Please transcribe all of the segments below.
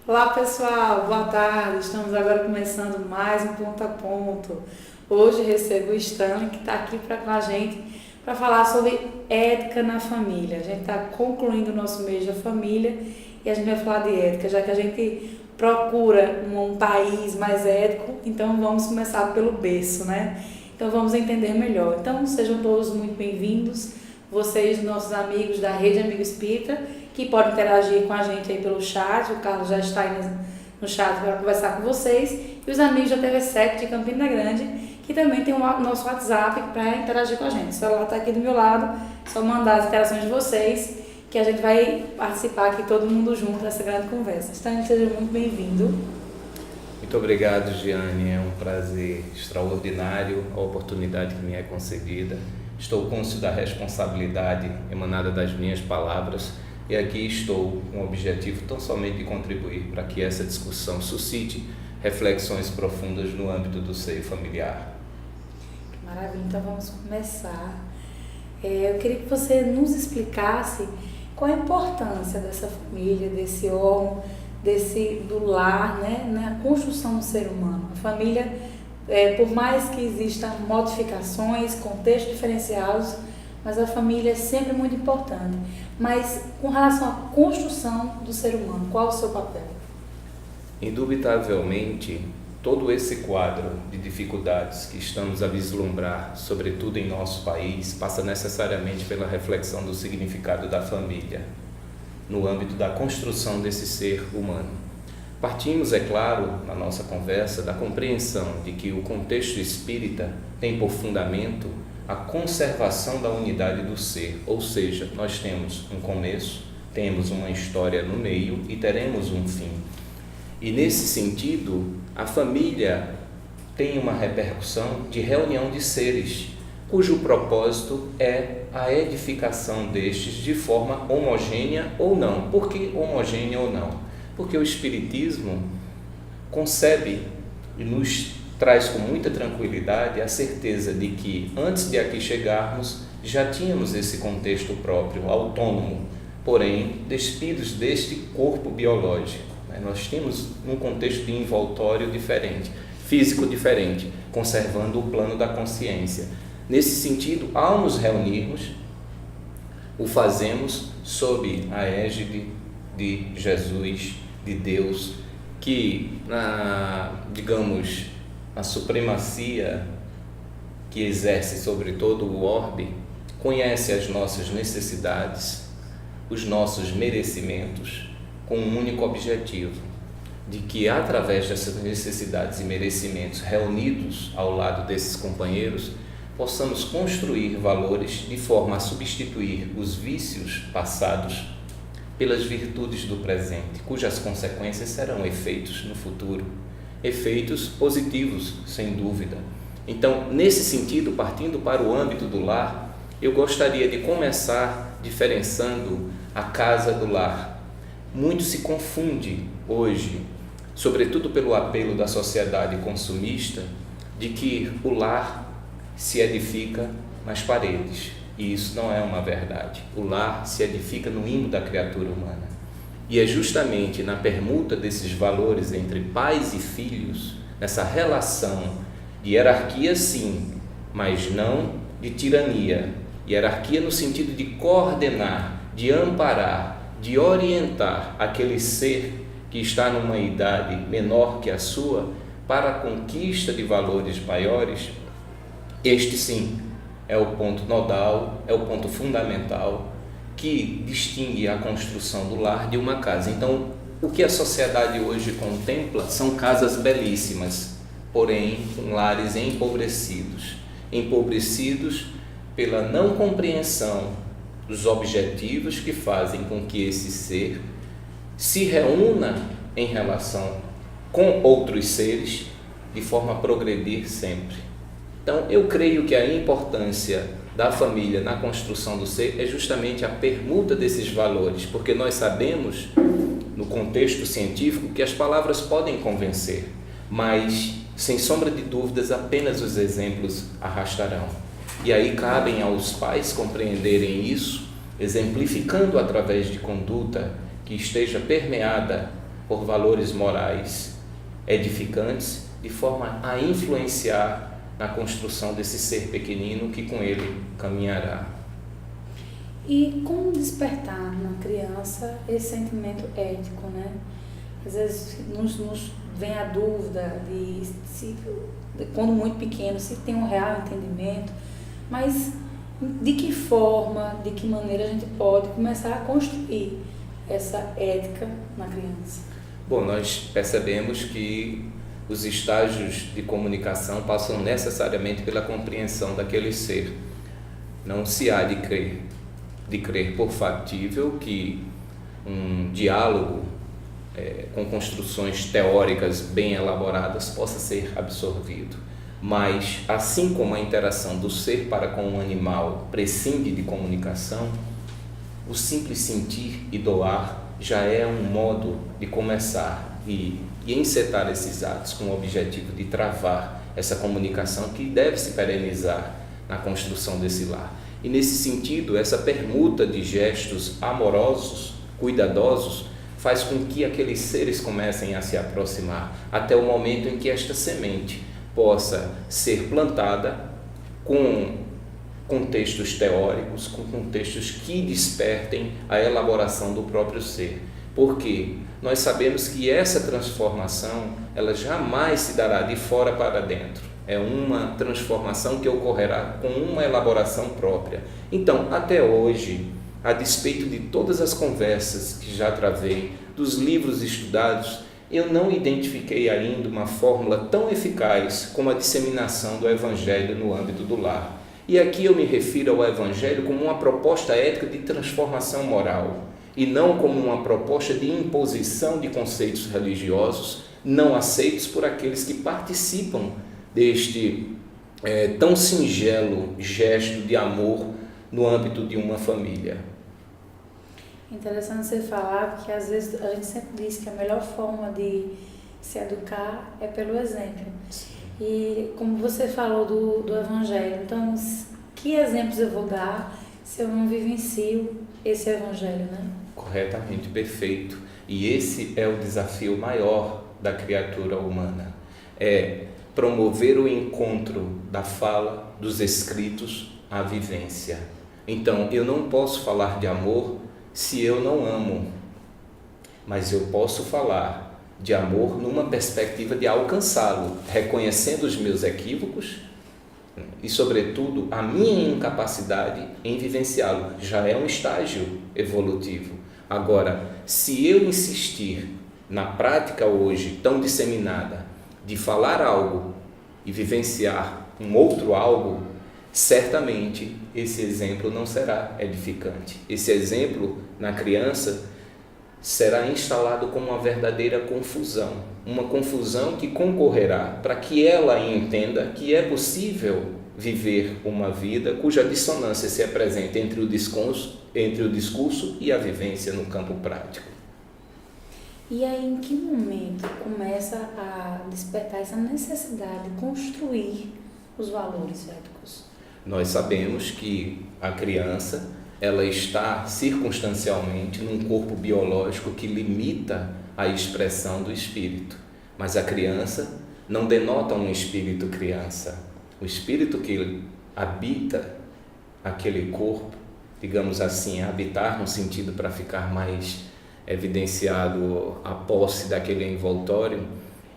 Olá pessoal, boa tarde, estamos agora começando mais um Ponto a Ponto. Hoje recebo o Stanley que está aqui com a gente para falar sobre ética na família. A gente está concluindo o nosso mês da família e a gente vai falar de ética, já que a gente procura um país mais ético, então vamos começar pelo berço, né? Então vamos entender melhor. Então sejam todos muito bem-vindos, vocês, nossos amigos da Rede Amigo Espírita, que podem interagir com a gente aí pelo chat. O Carlos já está aí no chat para conversar com vocês. E os amigos da TV7 de Campina Grande, que também tem o nosso WhatsApp para interagir com a gente. O celular está aqui do meu lado, só mandar as interações de vocês, que a gente vai participar aqui todo mundo junto dessa grande conversa. Então, seja muito bem-vindo. Muito obrigado, Giane. É um prazer extraordinário a oportunidade que me é concedida. Estou consciente da responsabilidade emanada das minhas palavras. E aqui estou com o objetivo tão somente de contribuir para que essa discussão suscite reflexões profundas no âmbito do seio familiar. Maravilha, então vamos começar. Eu queria que você nos explicasse qual a importância dessa família, desse órgão, do lar, né, na construção do ser humano. A família, por mais que existam modificações, contextos diferenciados, mas a família é sempre muito importante. Mas com relação à construção do ser humano, qual é o seu papel? Indubitavelmente, todo esse quadro de dificuldades que estamos a vislumbrar, sobretudo em nosso país, passa necessariamente pela reflexão do significado da família, no âmbito da construção desse ser humano. Partimos, é claro, na nossa conversa, da compreensão de que o contexto espírita tem por fundamento a conservação da unidade do ser, ou seja, nós temos um começo, temos uma história no meio e teremos um fim. E nesse sentido, a família tem uma repercussão de reunião de seres, cujo propósito é a edificação destes de forma homogênea ou não. Por que homogênea ou não? Porque o Espiritismo concebe e nos traz com muita tranquilidade a certeza de que, antes de aqui chegarmos, já tínhamos esse contexto próprio, autônomo, porém, despidos deste corpo biológico. Nós temos um contexto de envoltório diferente, físico diferente, conservando o plano da consciência. Nesse sentido, ao nos reunirmos, o fazemos sob a égide de Jesus, de Deus, que, digamos, a supremacia que exerce sobre todo o orbe, conhece as nossas necessidades, os nossos merecimentos, com um único objetivo, de que através dessas necessidades e merecimentos reunidos ao lado desses companheiros, possamos construir valores de forma a substituir os vícios passados pelas virtudes do presente, cujas consequências serão efeitos no futuro. Efeitos positivos, sem dúvida. Então, nesse sentido, partindo para o âmbito do lar, eu gostaria de começar diferenciando a casa do lar. Muito se confunde hoje, sobretudo pelo apelo da sociedade consumista, de que o lar se edifica nas paredes. E isso não é uma verdade. O lar se edifica no íntimo da criatura humana. E é justamente na permuta desses valores entre pais e filhos, nessa relação de hierarquia sim, mas não de tirania. Hierarquia no sentido de coordenar, de amparar, de orientar aquele ser que está numa idade menor que a sua para a conquista de valores maiores. Este sim é o ponto nodal, é o ponto fundamental que distingue a construção do lar de uma casa. Então, o que a sociedade hoje contempla são casas belíssimas, porém com lares empobrecidos pela não compreensão dos objetivos que fazem com que esse ser se reúna em relação com outros seres de forma a progredir sempre. Então, eu creio que a importância da família na construção do ser é justamente a permuta desses valores, porque nós sabemos, no contexto científico, que as palavras podem convencer, mas, sem sombra de dúvidas, apenas os exemplos arrastarão. E aí cabem aos pais compreenderem isso, exemplificando através de conduta que esteja permeada por valores morais edificantes, de forma a influenciar na construção desse ser pequenino que com ele caminhará. E como despertar na criança esse sentimento ético, né? Às vezes nos vem a dúvida quando muito pequeno, se tem um real entendimento, mas de que forma, de que maneira a gente pode começar a construir essa ética na criança? Bom, nós percebemos que os estágios de comunicação passam necessariamente pela compreensão daquele ser. Não se há de crer por factível que um diálogo com construções teóricas bem elaboradas possa ser absorvido. Mas, assim como a interação do ser para com o animal prescinde de comunicação, o simples sentir e doar já é um modo de começar e encetar esses atos com o objetivo de travar essa comunicação que deve se perenizar na construção desse lar. E nesse sentido, essa permuta de gestos amorosos, cuidadosos, faz com que aqueles seres comecem a se aproximar até o momento em que esta semente possa ser plantada com contextos teóricos, com contextos que despertem a elaboração do próprio ser. Porque nós sabemos que essa transformação, ela jamais se dará de fora para dentro. É uma transformação que ocorrerá com uma elaboração própria. Então, até hoje, a despeito de todas as conversas que já travei, dos livros estudados, eu não identifiquei ainda uma fórmula tão eficaz como a disseminação do Evangelho no âmbito do lar. E aqui eu me refiro ao Evangelho como uma proposta ética de transformação moral, e não como uma proposta de imposição de conceitos religiosos não aceitos por aqueles que participam deste tão singelo gesto de amor no âmbito de uma família. Interessante você falar, porque às vezes a gente sempre diz que a melhor forma de se educar é pelo exemplo. E como você falou do Evangelho, então que exemplos eu vou dar se eu não vivencio esse Evangelho, né? Corretamente, perfeito. E esse é o desafio maior da criatura humana, é promover o encontro da fala, dos escritos, à vivência. Então, eu não posso falar de amor se eu não amo, mas eu posso falar de amor numa perspectiva de alcançá-lo, reconhecendo os meus equívocos e, sobretudo, a minha incapacidade em vivenciá-lo. Já é um estágio evolutivo. Agora, se eu insistir na prática hoje tão disseminada de falar algo e vivenciar um outro algo, certamente esse exemplo não será edificante. Esse exemplo na criança será instalado como uma verdadeira confusão, uma confusão que concorrerá para que ela entenda que é possível viver uma vida cuja dissonância se apresenta entre o discurso e a vivência no campo prático. E aí, em que momento começa a despertar essa necessidade de construir os valores éticos? Nós sabemos que a criança, ela está circunstancialmente num corpo biológico que limita a expressão do espírito, mas a criança não denota um espírito criança. O espírito que habita aquele corpo, digamos assim, habitar no sentido para ficar mais evidenciado a posse daquele envoltório,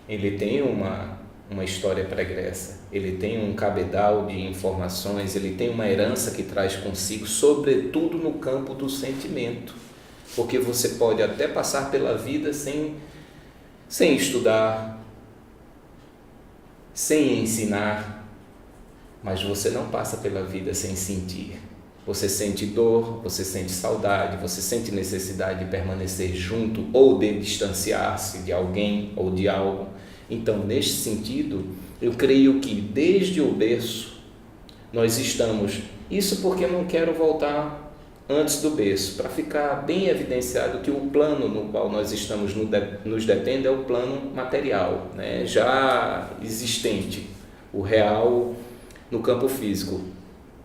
ele tem uma história pregressa, ele tem um cabedal de informações, ele tem uma herança que traz consigo, sobretudo no campo do sentimento, porque você pode até passar pela vida sem estudar, sem ensinar, mas você não passa pela vida sem sentir. Você sente dor, você sente saudade, você sente necessidade de permanecer junto ou de distanciar-se de alguém ou de algo. Então, neste sentido, eu creio que desde o berço nós estamos... Isso porque eu não quero voltar antes do berço, para ficar bem evidenciado que o plano no qual nós estamos nos detendo é o plano material, né? Já existente, o real no campo físico.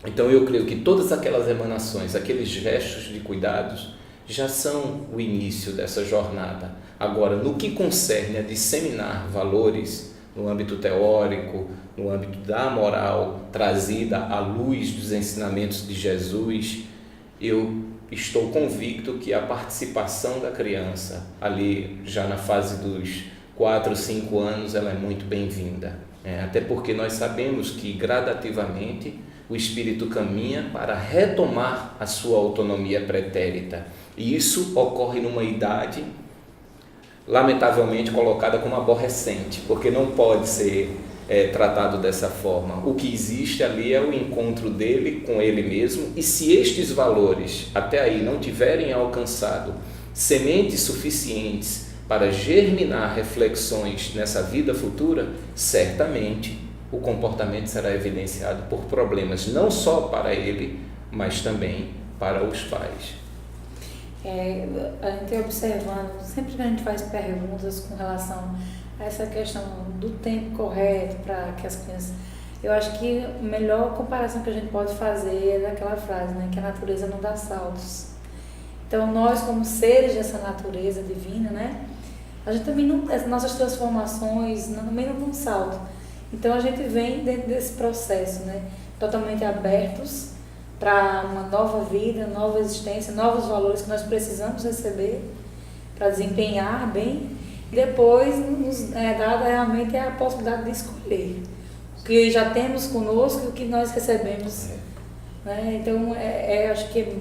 Então eu creio que todas aquelas emanações, aqueles gestos de cuidados já são o início dessa jornada. Agora, no que concerne a disseminar valores no âmbito teórico, no âmbito da moral trazida à luz dos ensinamentos de Jesus, eu estou convicto que a participação da criança ali já na fase dos 4, 5 anos ela é muito bem-vinda, até porque nós sabemos que gradativamente o espírito caminha para retomar a sua autonomia pretérita, e isso ocorre numa idade lamentavelmente colocada como aborrecente, porque não pode ser tratado dessa forma. O que existe ali é o encontro dele com ele mesmo, e se estes valores até aí não tiverem alcançado sementes suficientes para germinar reflexões nessa vida futura, certamente o comportamento será evidenciado por problemas não só para ele, mas também para os pais. A gente observando, sempre que a gente faz perguntas com relação a essa questão do tempo correto para que as crianças... Eu acho que a melhor comparação que a gente pode fazer é daquela frase, né, que a natureza não dá saltos. Então, nós como seres dessa natureza divina, né, a gente também não... As nossas transformações também não dão salto. Então, a gente vem dentro desse processo, né, totalmente abertos para uma nova vida, nova existência, novos valores que nós precisamos receber para desempenhar bem. Depois nos é dada realmente a possibilidade de escolher o que já temos conosco e o que nós recebemos. Né? Então, acho que é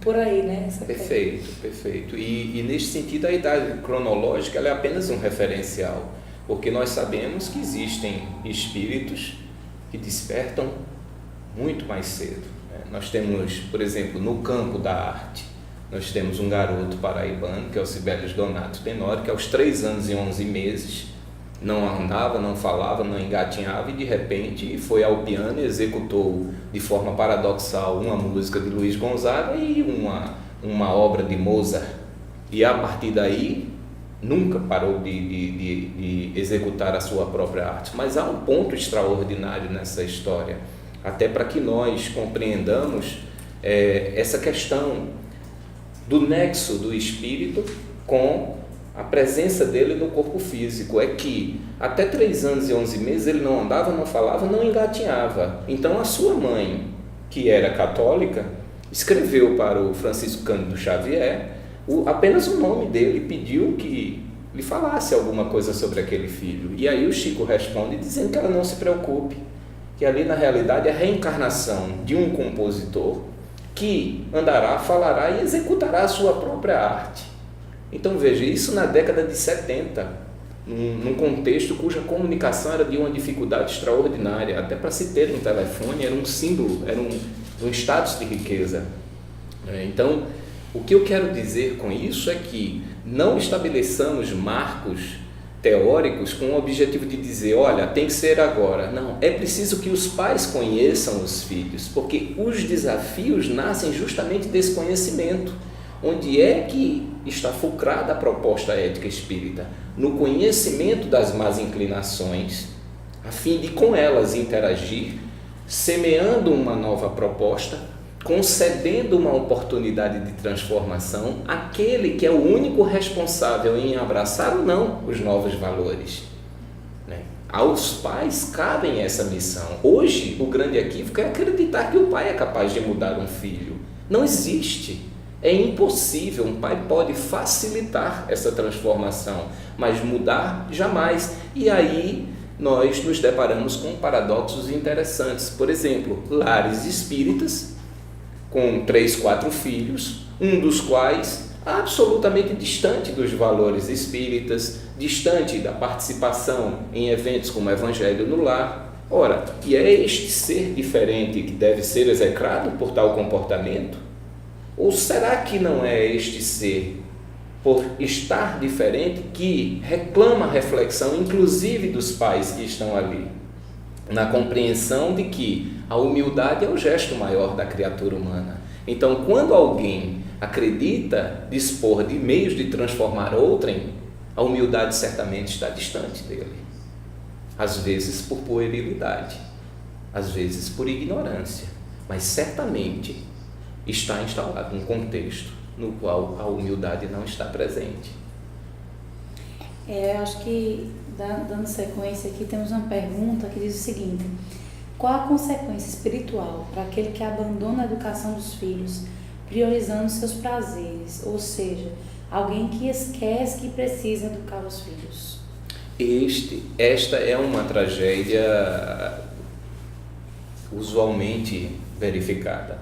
por aí, né? Perfeito. E neste sentido, a idade cronológica ela é apenas um referencial, porque nós sabemos que existem espíritos que despertam muito mais cedo. Nós temos, por exemplo, no campo da arte, nós temos um garoto paraibano, que é o Sibelius Donato Tenório, que aos 3 anos e 11 meses não andava, não falava, não engatinhava, e de repente foi ao piano e executou de forma paradoxal uma música de Luiz Gonzaga e uma obra de Mozart. E a partir daí nunca parou de executar a sua própria arte. Mas há um ponto extraordinário nessa história, até para que nós compreendamos essa questão do nexo do espírito com a presença dele no corpo físico. É que até 3 anos e 11 meses ele não andava, não falava, não engatinhava. Então a sua mãe, que era católica, escreveu para o Francisco Cândido Xavier apenas o nome dele, pediu que lhe falasse alguma coisa sobre aquele filho. E aí o Chico responde dizendo que ela não se preocupe, que ali na realidade é a reencarnação de um compositor que andará, falará e executará a sua própria arte. Então veja, isso na década de 70, num contexto cuja comunicação era de uma dificuldade extraordinária, até para se ter um telefone era um símbolo, era um status de riqueza. Então, o que eu quero dizer com isso é que não estabeleçamos marcos teóricos com o objetivo de dizer, olha, tem que ser agora. Não, é preciso que os pais conheçam os filhos, porque os desafios nascem justamente desse conhecimento. Onde é que está fulcrada a proposta ética espírita? No conhecimento das más inclinações, a fim de com elas interagir, semeando uma nova proposta, concedendo uma oportunidade de transformação àquele que é o único responsável em abraçar ou não os novos valores. Aos pais cabem essa missão. Hoje, o grande equívoco é acreditar que o pai é capaz de mudar um filho. Não existe. É impossível. Um pai pode facilitar essa transformação, mas mudar jamais. E aí nós nos deparamos com paradoxos interessantes. Por exemplo, lares espíritas com 3, 4 filhos, um dos quais absolutamente distante dos valores espíritas, distante da participação em eventos como o Evangelho no Lar, Ora, e é este ser diferente que deve ser execrado por tal comportamento? Ou será que não é este ser, por estar diferente, que reclama a reflexão, inclusive dos pais que estão ali, na compreensão de que a humildade é o gesto maior da criatura humana? Então, quando alguém acredita dispor de meios de transformar outrem, a humildade certamente está distante dele. Às vezes por puerilidade, às vezes por ignorância, mas certamente está instalado um contexto no qual a humildade não está presente. Acho que, dando sequência aqui, temos uma pergunta que diz o seguinte: qual a consequência espiritual para aquele que abandona a educação dos filhos, priorizando seus prazeres, ou seja, alguém que esquece que precisa educar os filhos? Esta é uma tragédia usualmente verificada.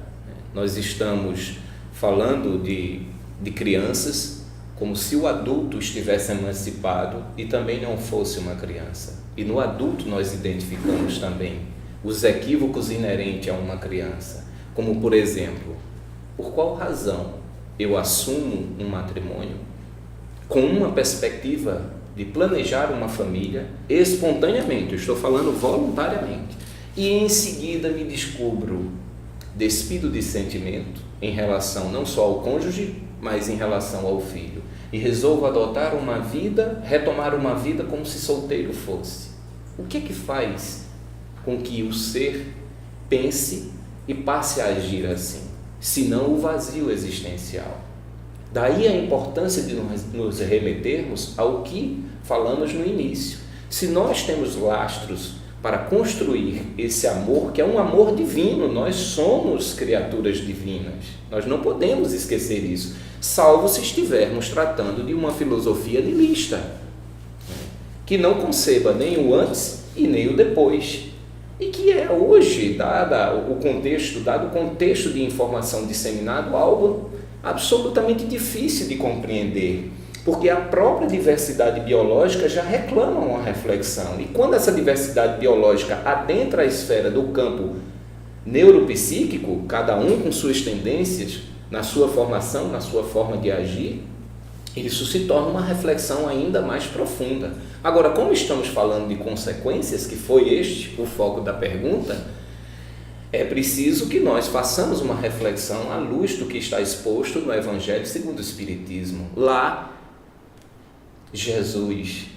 Nós estamos falando de crianças como se o adulto estivesse emancipado e também não fosse uma criança. E no adulto nós identificamos também os equívocos inerentes a uma criança, como, por exemplo, por qual razão eu assumo um matrimônio com uma perspectiva de planejar uma família espontaneamente, eu estou falando voluntariamente, e em seguida me descubro despido de sentimento em relação não só ao cônjuge, mas em relação ao filho, e resolvo adotar uma vida, retomar uma vida como se solteiro fosse. O que é que faz com que o ser pense e passe a agir assim, senão o vazio existencial? Daí a importância de nos remetermos ao que falamos no início. Se nós temos lastros para construir esse amor, que é um amor divino, nós somos criaturas divinas, nós não podemos esquecer isso, salvo se estivermos tratando de uma filosofia nihilista, que não conceba nem o antes e nem o depois, e que é hoje, dado o contexto de informação disseminado, algo absolutamente difícil de compreender, porque a própria diversidade biológica já reclama uma reflexão, e quando essa diversidade biológica adentra a esfera do campo neuropsíquico, cada um com suas tendências, na sua formação, na sua forma de agir, isso se torna uma reflexão ainda mais profunda. Agora, como estamos falando de consequências, que foi este o foco da pergunta, é preciso que nós façamos uma reflexão à luz do que está exposto no Evangelho segundo o Espiritismo. Lá, Jesus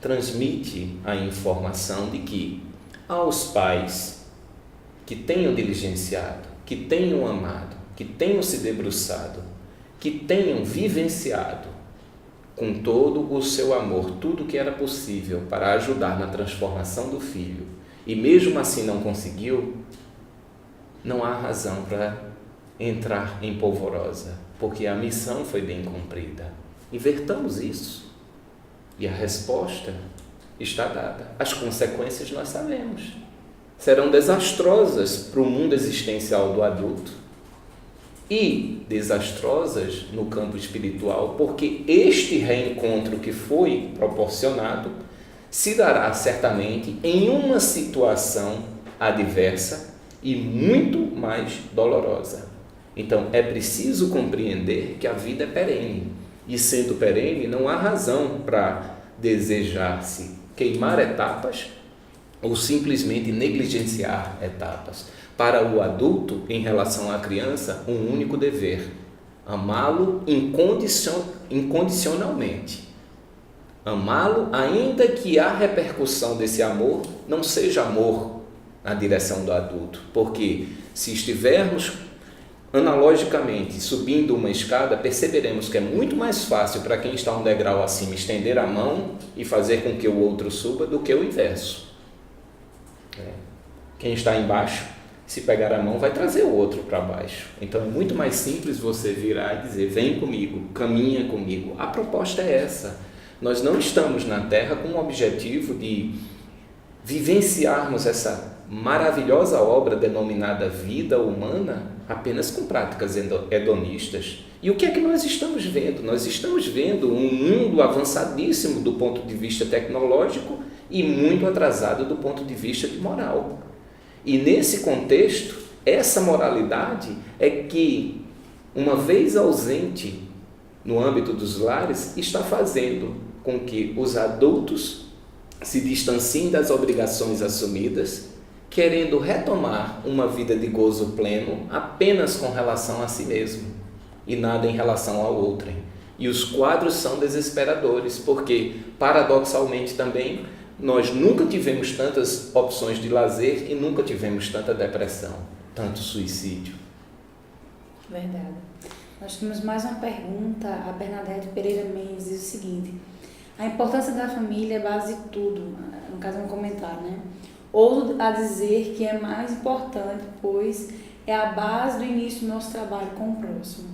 transmite a informação de que aos pais que tenham diligenciado, que tenham amado, que tenham se debruçado, que tenham vivenciado com todo o seu amor tudo o que era possível para ajudar na transformação do filho, e mesmo assim não conseguiu, não há razão para entrar em polvorosa, porque a missão foi bem cumprida. Invertamos isso. E a resposta está dada. As consequências nós sabemos. Serão desastrosas para o mundo existencial do adulto e desastrosas no campo espiritual, porque este reencontro que foi proporcionado se dará certamente em uma situação adversa e muito mais dolorosa. Então, é preciso compreender que a vida é perene, e sendo perene, não há razão para desejar-se queimar etapas ou simplesmente negligenciar etapas. Para o adulto, em relação à criança, um único dever: amá-lo incondicionalmente. Amá-lo, ainda que a repercussão desse amor não seja amor na direção do adulto, porque se estivermos analogicamente subindo uma escada, perceberemos que é muito mais fácil para quem está um degrau acima estender a mão e fazer com que o outro suba do que o inverso. Quem está embaixo, se pegar a mão, vai trazer o outro para baixo. Então é muito mais simples você virar e dizer: vem comigo, caminha comigo. A proposta é essa. Nós não estamos na Terra com o objetivo de vivenciarmos essa maravilhosa obra denominada vida humana apenas com práticas hedonistas. E o que é que nós estamos vendo? Nós estamos vendo um mundo avançadíssimo do ponto de vista tecnológico e muito atrasado do ponto de vista de moral. E nesse contexto, essa moralidade é que, uma vez ausente no âmbito dos lares, está fazendo com que os adultos se distanciem das obrigações assumidas, querendo retomar uma vida de gozo pleno apenas com relação a si mesmo e nada em relação ao outrem. E os quadros são desesperadores, porque, paradoxalmente também, nós nunca tivemos tantas opções de lazer e nunca tivemos tanta depressão, tanto suicídio. Verdade. Nós temos mais uma pergunta. A Bernadette Pereira Mendes diz o seguinte: a importância da família é base de tudo. No caso, é um comentário, né? Ouso a dizer que é mais importante, pois é a base do início do nosso trabalho com o próximo.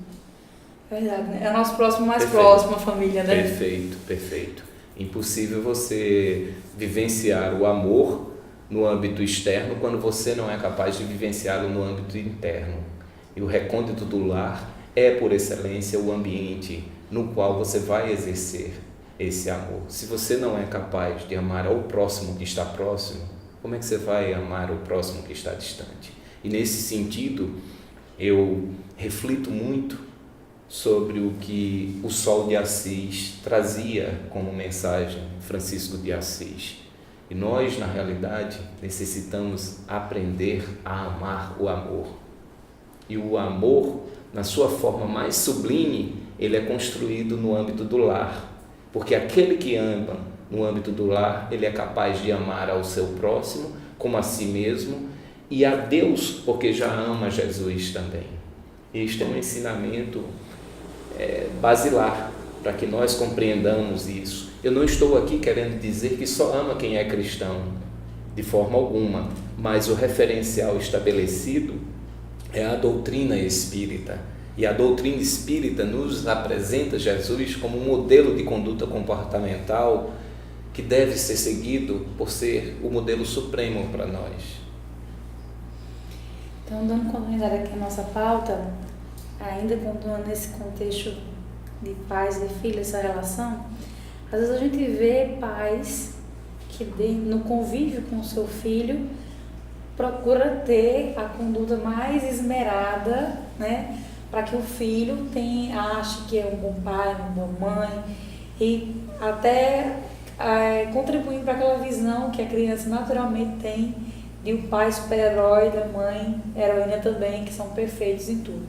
Verdade, né? É o nosso próximo mais próximo, a família, né? Perfeito. Impossível você vivenciar o amor no âmbito externo quando você não é capaz de vivenciá-lo no âmbito interno. E o recôndito do lar é, por excelência, o ambiente no qual você vai exercer esse amor. Se você não é capaz de amar ao próximo que está próximo, como é que você vai amar o próximo que está distante? E nesse sentido, eu reflito muito sobre o que o Sol de Assis trazia como mensagem, Francisco de Assis. E nós, na realidade, necessitamos aprender a amar o amor. E o amor, na sua forma mais sublime, ele é construído no âmbito do lar. Porque aquele que ama no âmbito do lar, ele é capaz de amar ao seu próximo como a si mesmo e a Deus, porque já ama Jesus também. Este é um ensinamento basilar para que nós compreendamos isso. Eu não estou aqui querendo dizer que só ama quem é cristão, de forma alguma, mas o referencial estabelecido é a doutrina espírita. E a doutrina espírita nos apresenta Jesus como um modelo de conduta comportamental que deve ser seguido por ser o modelo supremo para nós. Então, dando continuidade aqui à nossa pauta, ainda continuando nesse contexto de pais e filhos, essa relação, às vezes a gente vê pais que no convívio com o seu filho procura ter a conduta mais esmerada, né, para que o filho ache que é um bom pai, uma boa mãe, e até contribuindo para aquela visão que a criança naturalmente tem de um pai super-herói, da mãe heroína também, que são perfeitos em tudo.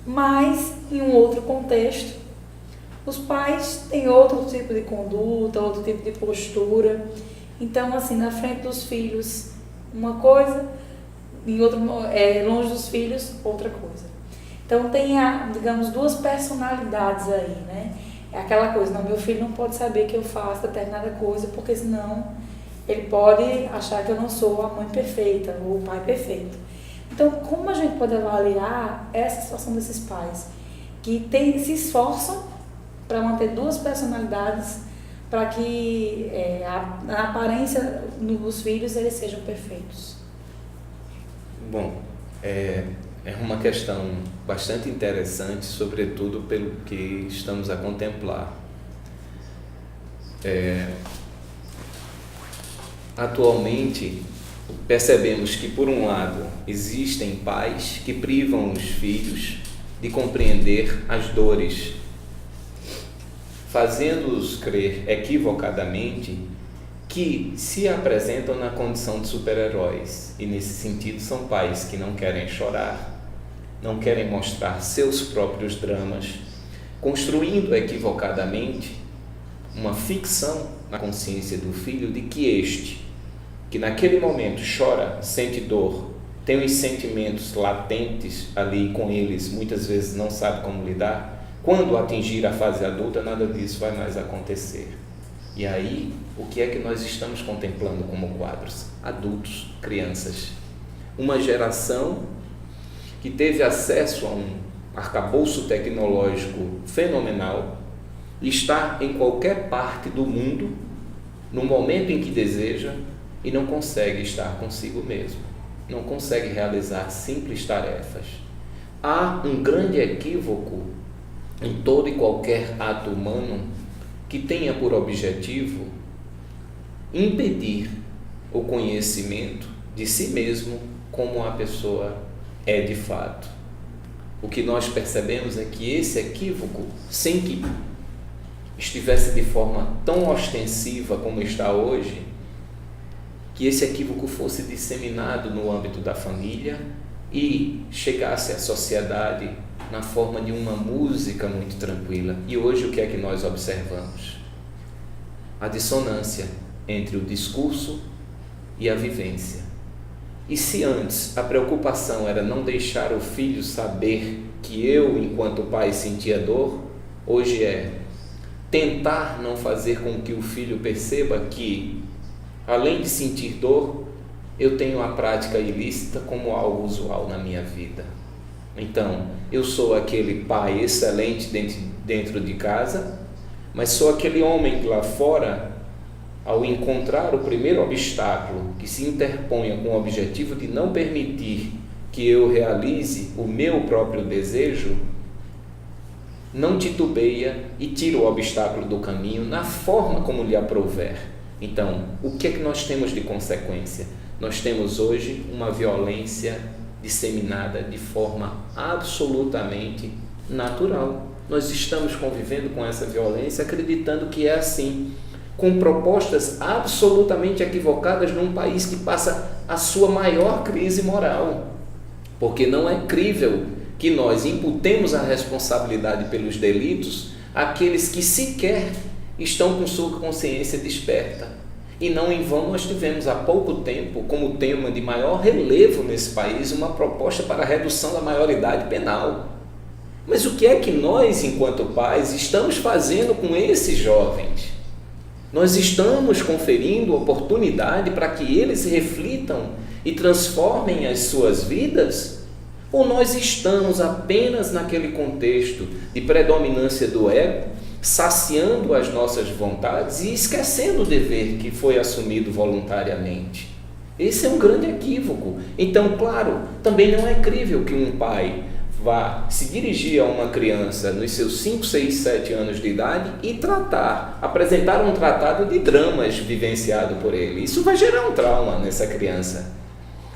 Mas, em um outro contexto, os pais têm outro tipo de conduta, outro tipo de postura. Então, assim, na frente dos filhos, uma coisa, longe dos filhos, outra coisa. Então, tem, digamos, duas personalidades aí, né? É aquela coisa, não, meu filho não pode saber que eu faço determinada coisa, porque senão ele pode achar que eu não sou a mãe perfeita ou o pai perfeito. Então, como a gente pode avaliar essa situação desses pais que se esforçam para manter duas personalidades para que a aparência dos filhos eles sejam perfeitos? Bom, é uma questão bastante interessante, sobretudo pelo que estamos a contemplar. Atualmente, percebemos que, por um lado, existem pais que privam os filhos de compreender as dores, fazendo-os crer equivocadamente que se apresentam na condição de super-heróis. E, nesse sentido, são pais que não querem chorar, não querem mostrar seus próprios dramas, construindo equivocadamente uma ficção na consciência do filho de que que naquele momento chora, sente dor, tem os sentimentos latentes ali com eles, muitas vezes não sabe como lidar, quando atingir a fase adulta, nada disso vai mais acontecer. E aí, o que é que nós estamos contemplando como quadros? Adultos, crianças. Uma geração que teve acesso a um arcabouço tecnológico fenomenal, está em qualquer parte do mundo, no momento em que deseja, e não consegue estar consigo mesmo, não consegue realizar simples tarefas. Há um grande equívoco em todo e qualquer ato humano que tenha por objetivo impedir o conhecimento de si mesmo como a pessoa é de fato. O que nós percebemos é que esse equívoco, sem que estivesse de forma tão ostensiva como está hoje, que esse equívoco fosse disseminado no âmbito da família e chegasse à sociedade na forma de uma música muito tranquila. E hoje o que é que nós observamos? A dissonância entre o discurso e a vivência. E se antes a preocupação era não deixar o filho saber que eu, enquanto pai, sentia dor, hoje é tentar não fazer com que o filho perceba que, além de sentir dor, eu tenho a prática ilícita como algo usual na minha vida. Então, eu sou aquele pai excelente dentro de casa, mas sou aquele homem que lá fora, ao encontrar o primeiro obstáculo que se interponha com o objetivo de não permitir que eu realize o meu próprio desejo, não titubeia e tira o obstáculo do caminho na forma como lhe aprouver. Então, o que é que nós temos de consequência? Nós temos hoje uma violência disseminada de forma absolutamente natural. Nós estamos convivendo com essa violência acreditando que é assim, com propostas absolutamente equivocadas num país que passa a sua maior crise moral. Porque não é crível que nós imputemos a responsabilidade pelos delitos àqueles que sequer estão com sua consciência desperta. E não em vão nós tivemos há pouco tempo, como tema de maior relevo nesse país, uma proposta para a redução da maioridade penal. Mas o que é que nós, enquanto pais, estamos fazendo com esses jovens? Nós estamos conferindo oportunidade para que eles reflitam e transformem as suas vidas? Ou nós estamos apenas naquele contexto de predominância do ego, saciando as nossas vontades e esquecendo o dever que foi assumido voluntariamente? Esse é um grande equívoco. Então, claro, também não é crível que um pai vá se dirigir a uma criança nos seus 5, 6, 7 anos de idade e apresentar um tratado de dramas vivenciado por ele. Isso vai gerar um trauma nessa criança.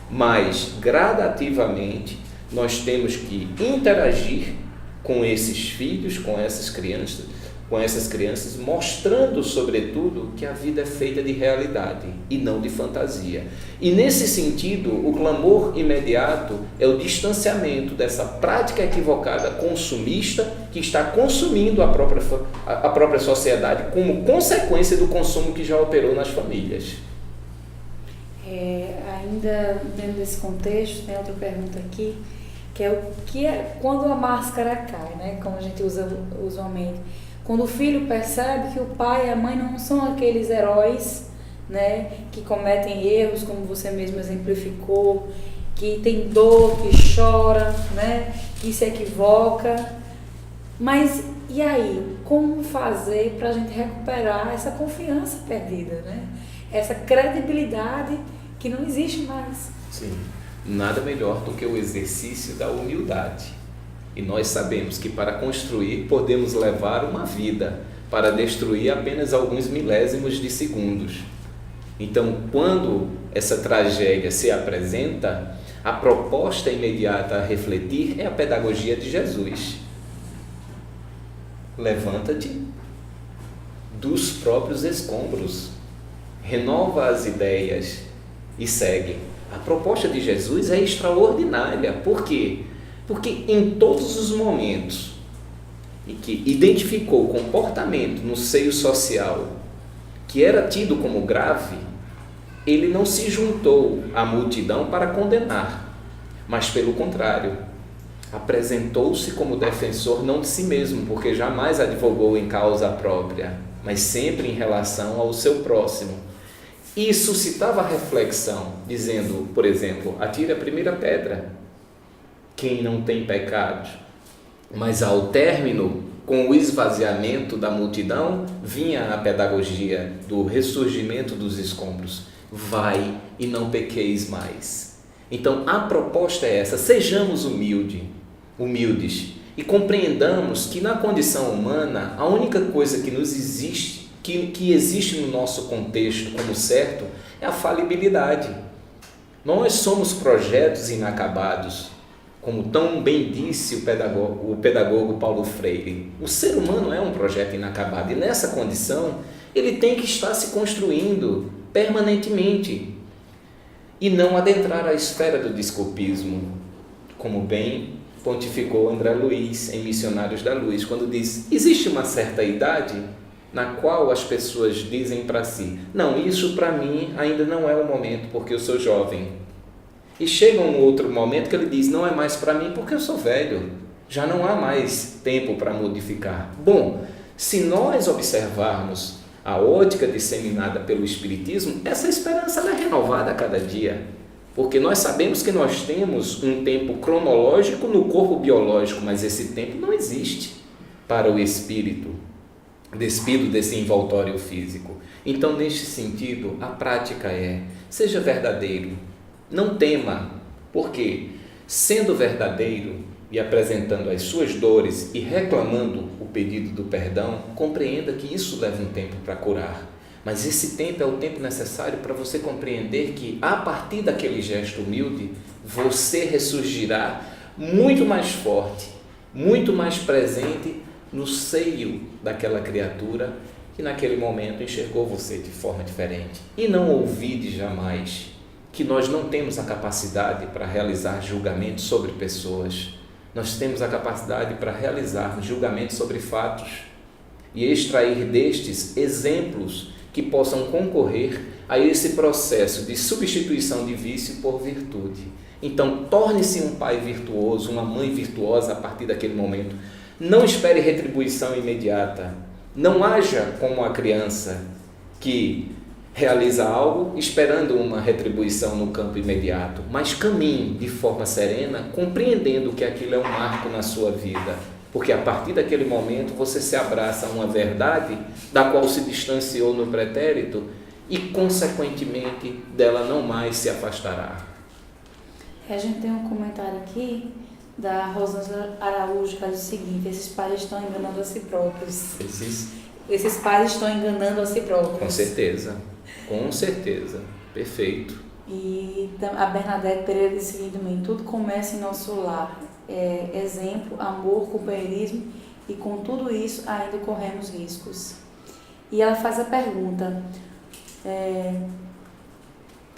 Mas, gradativamente, nós temos que interagir com esses filhos, com essas crianças, mostrando, sobretudo, que a vida é feita de realidade e não de fantasia. E, nesse sentido, o clamor imediato é o distanciamento dessa prática equivocada consumista que está consumindo a própria sociedade como consequência do consumo que já operou nas famílias. Ainda dentro desse contexto, tem outra pergunta aqui, que é o que é quando a máscara cai, né? Como a gente usa usualmente. Quando o filho percebe que o pai e a mãe não são aqueles heróis, né, que cometem erros, como você mesmo exemplificou, que tem dor, que chora, né, que se equivoca. Mas e aí? Como fazer para a gente recuperar essa confiança perdida, né? Essa credibilidade que não existe mais? Sim, nada melhor do que o exercício da humildade. E nós sabemos que para construir podemos levar uma vida, para destruir apenas alguns milésimos de segundos. Então, quando essa tragédia se apresenta, a proposta imediata a refletir é a pedagogia de Jesus. Levanta-te dos próprios escombros, renova as ideias e segue. A proposta de Jesus é extraordinária. Por quê? Porque em todos os momentos em que identificou o comportamento no seio social que era tido como grave, ele não se juntou à multidão para condenar, mas pelo contrário, apresentou-se como defensor não de si mesmo, porque jamais advogou em causa própria, mas sempre em relação ao seu próximo. E suscitava reflexão, dizendo, por exemplo, atire a primeira pedra quem não tem pecado. Mas ao término, com o esvaziamento da multidão, vinha a pedagogia do ressurgimento dos escombros. Vai e não pequeis mais. Então a proposta é essa: sejamos humildes e compreendamos que na condição humana a única coisa que nos existe que existe no nosso contexto como certo é a falibilidade. Nós somos projetos inacabados, como tão bem disse o pedagogo Paulo Freire. O ser humano é um projeto inacabado e nessa condição ele tem que estar se construindo permanentemente e não adentrar a esfera do desculpismo, como bem pontificou André Luiz em Missionários da Luz, quando diz: existe uma certa idade na qual as pessoas dizem para si: não, isso para mim ainda não é o momento porque eu sou jovem. E chega um outro momento que ele diz: não é mais para mim porque eu sou velho, já não há mais tempo para modificar. Bom, se nós observarmos a ótica disseminada pelo Espiritismo, essa esperança ela é renovada a cada dia, porque nós sabemos que nós temos um tempo cronológico no corpo biológico, mas esse tempo não existe para o espírito, despido desse envoltório físico. Então, neste sentido, a prática é: seja verdadeiro, não tema, porque sendo verdadeiro e apresentando as suas dores e reclamando o pedido do perdão, compreenda que isso leva um tempo para curar. Mas esse tempo é o tempo necessário para você compreender que, a partir daquele gesto humilde, você ressurgirá muito mais forte, muito mais presente no seio daquela criatura que naquele momento enxergou você de forma diferente. E não ouvide jamais que nós não temos a capacidade para realizar julgamentos sobre pessoas. Nós temos a capacidade para realizar julgamentos sobre fatos e extrair destes exemplos que possam concorrer a esse processo de substituição de vício por virtude. Então, torne-se um pai virtuoso, uma mãe virtuosa a partir daquele momento. Não espere retribuição imediata. Não haja como a criança que realiza algo esperando uma retribuição no campo imediato, mas caminhe de forma serena, compreendendo que aquilo é um marco na sua vida, porque a partir daquele momento você se abraça a uma verdade da qual se distanciou no pretérito e consequentemente dela não mais se afastará. A gente tem um comentário aqui da Rosângela Araújo, que diz o seguinte: esses pais estão enganando a si próprios. Esses pais estão enganando a si próprios. Com certeza, perfeito. E a Bernadette Pereira diz o seguinte também: tudo começa em nosso lar. Exemplo, amor, companheirismo, e com tudo isso ainda corremos riscos. E ela faz a pergunta: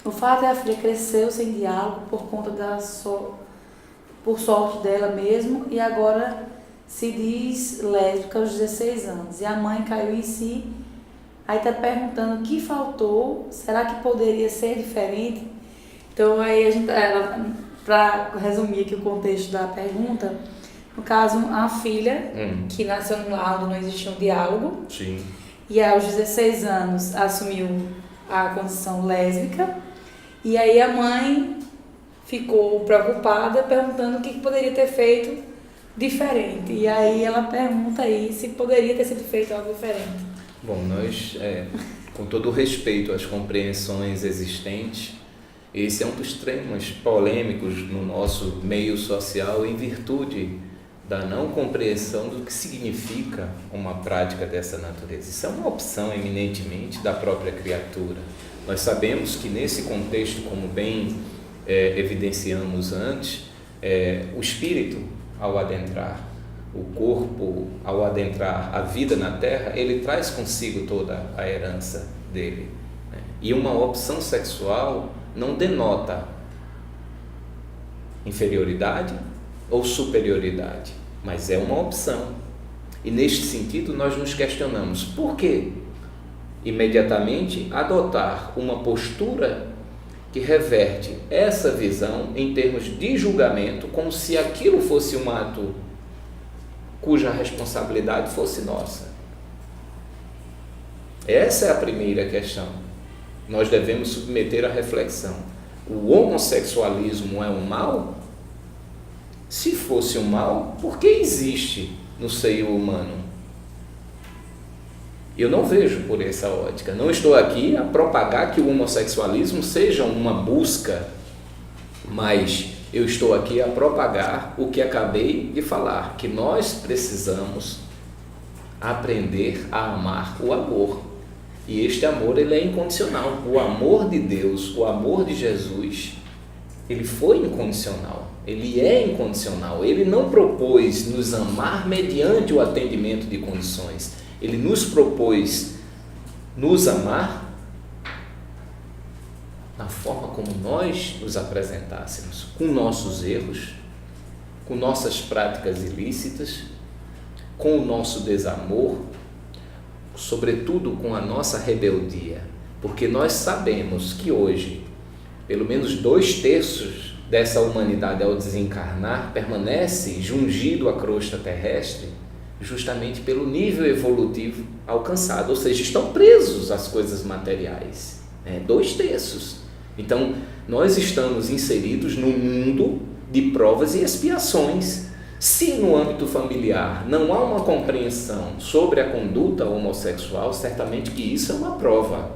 o fato é a filha cresceu sem diálogo por conta por sorte dela mesmo, e agora se diz lésbica aos 16 anos, e a mãe caiu em si. Aí está perguntando o que faltou, será que poderia ser diferente? Então aí para resumir aqui o contexto da pergunta, no caso, a filha que nasceu num lar onde não existia um diálogo. Sim. E aos 16 anos assumiu a condição lésbica, e aí a mãe ficou preocupada, perguntando o que poderia ter feito diferente. E aí ela pergunta aí se poderia ter sido feito algo diferente. Bom, nós, com todo o respeito às compreensões existentes, esse é um dos temas polêmicos no nosso meio social em virtude da não compreensão do que significa uma prática dessa natureza. Isso é uma opção eminentemente da própria criatura. Nós sabemos que nesse contexto, como bem evidenciamos antes, o espírito, ao adentrar o corpo, ao adentrar a vida na Terra, ele traz consigo toda a herança dele, né? E uma opção sexual não denota inferioridade ou superioridade, mas é uma opção. E neste sentido nós nos questionamos: por que imediatamente adotar uma postura que reverte essa visão em termos de julgamento, como se aquilo fosse um ato cuja responsabilidade fosse nossa? Essa é a primeira questão. Nós devemos submeter à reflexão: o homossexualismo é um mal? Se fosse um mal, por que existe no seio humano? Eu não vejo por essa ótica. Não estou aqui a propagar que o homossexualismo seja uma busca, mas eu estou aqui a propagar o que acabei de falar, que nós precisamos aprender a amar o amor. E este amor, ele é incondicional. O amor de Deus, o amor de Jesus, ele foi incondicional. Ele é incondicional. Ele não propôs nos amar mediante o atendimento de condições. Ele nos propôs nos amar na forma como nós nos apresentássemos, com nossos erros, com nossas práticas ilícitas, com o nosso desamor, sobretudo com a nossa rebeldia, porque nós sabemos que hoje, pelo menos 2/3 dessa humanidade ao desencarnar permanece jungido à crosta terrestre justamente pelo nível evolutivo alcançado, ou seja, estão presos às coisas materiais, 2/3. Então, nós estamos inseridos num mundo de provas e expiações. Se no âmbito familiar não há uma compreensão sobre a conduta homossexual, certamente que isso é uma prova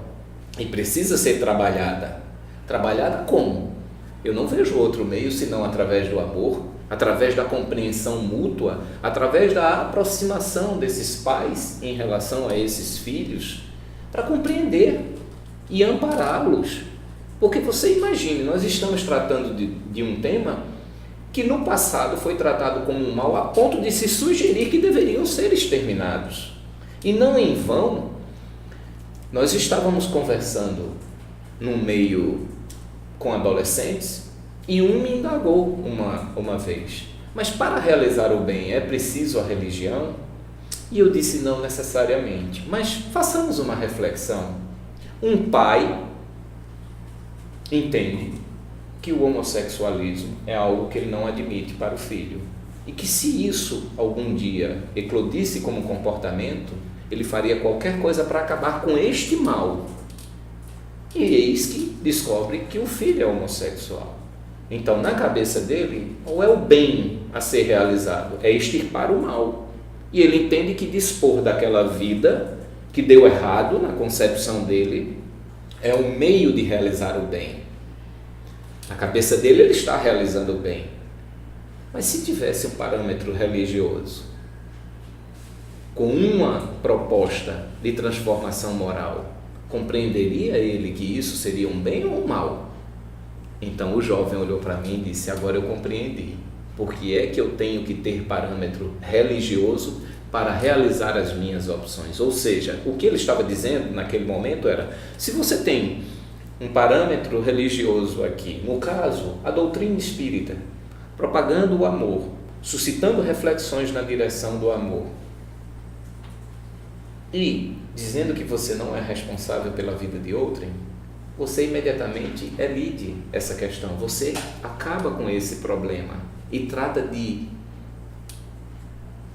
e precisa ser trabalhada. Trabalhada como? Eu não vejo outro meio senão através do amor, através da compreensão mútua, através da aproximação desses pais em relação a esses filhos, para compreender e ampará-los. Porque você imagine, nós estamos tratando de um tema que no passado foi tratado como um mal a ponto de se sugerir que deveriam ser exterminados. E não em vão, nós estávamos conversando num meio com adolescentes e um me indagou uma vez: mas para realizar o bem é preciso a religião? E eu disse: não necessariamente, mas façamos uma reflexão. Um pai entende que o homossexualismo é algo que ele não admite para o filho e que se isso algum dia eclodisse como comportamento, ele faria qualquer coisa para acabar com este mal. E eis que descobre que o filho é homossexual. Então, na cabeça dele, ou é o bem a ser realizado, é extirpar o mal. E ele entende que dispor daquela vida que deu errado na concepção dele é o meio de realizar o bem. Na cabeça dele, ele está realizando o bem. Mas se tivesse um parâmetro religioso, com uma proposta de transformação moral, compreenderia ele que isso seria um bem ou um mal? Então o jovem olhou para mim e disse: agora eu compreendi. Porque é que eu tenho que ter parâmetro religioso para realizar as minhas opções? Ou seja, o que ele estava dizendo naquele momento era: se você tem um parâmetro religioso aqui, no caso, a doutrina espírita, propagando o amor, suscitando reflexões na direção do amor, e dizendo que você não é responsável pela vida de outrem, você imediatamente elide essa questão, você acaba com esse problema e trata de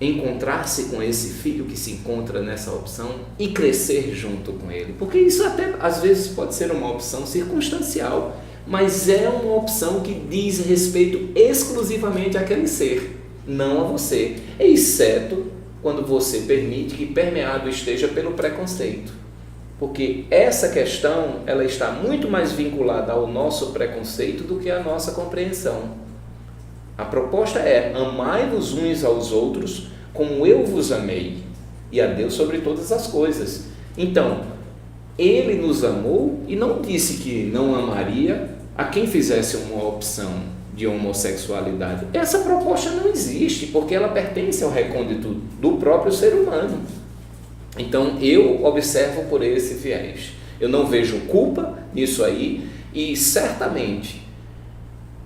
encontrar-se com esse filho que se encontra nessa opção e crescer junto com ele, porque isso até às vezes pode ser uma opção circunstancial, mas é uma opção que diz respeito exclusivamente àquele ser, não a você, exceto quando você permite que permeado esteja pelo preconceito, porque essa questão ela está muito mais vinculada ao nosso preconceito do que à nossa compreensão. A proposta é: amai-vos uns aos outros como eu vos amei, e a Deus sobre todas as coisas. Então, ele nos amou e não disse que não amaria a quem fizesse uma opção de homossexualidade. Essa proposta não existe, porque ela pertence ao recôndito do próprio ser humano. Então, eu observo por esse viés. Eu não vejo culpa nisso aí, e certamente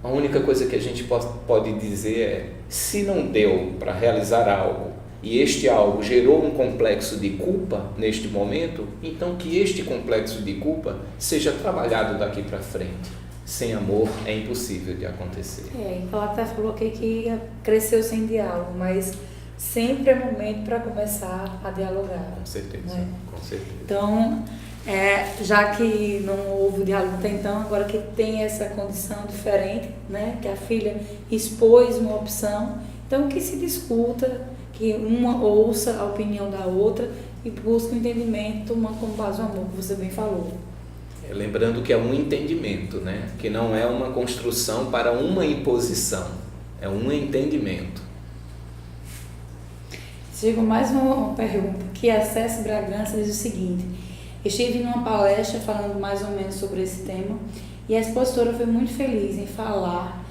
a única coisa que a gente pode dizer é: se não deu para realizar algo e este algo gerou um complexo de culpa neste momento, então que este complexo de culpa seja trabalhado daqui para frente. Sem amor é impossível de acontecer. Ela até falou que cresceu sem diálogo, mas sempre é momento para começar a dialogar. Com certeza, né? Com certeza. Então, já que não houve diálogo até então, agora que tem essa condição diferente, né, que a filha expôs uma opção, então que se discuta, que uma ouça a opinião da outra e busque um entendimento, tomando como base o amor, que você bem falou. Lembrando que é um entendimento, né, que não é uma construção para uma imposição, é um entendimento. Chegou mais uma pergunta, que a Cécio Bragança diz o seguinte: estive em uma palestra falando mais ou menos sobre esse tema e a expositora foi muito feliz em falar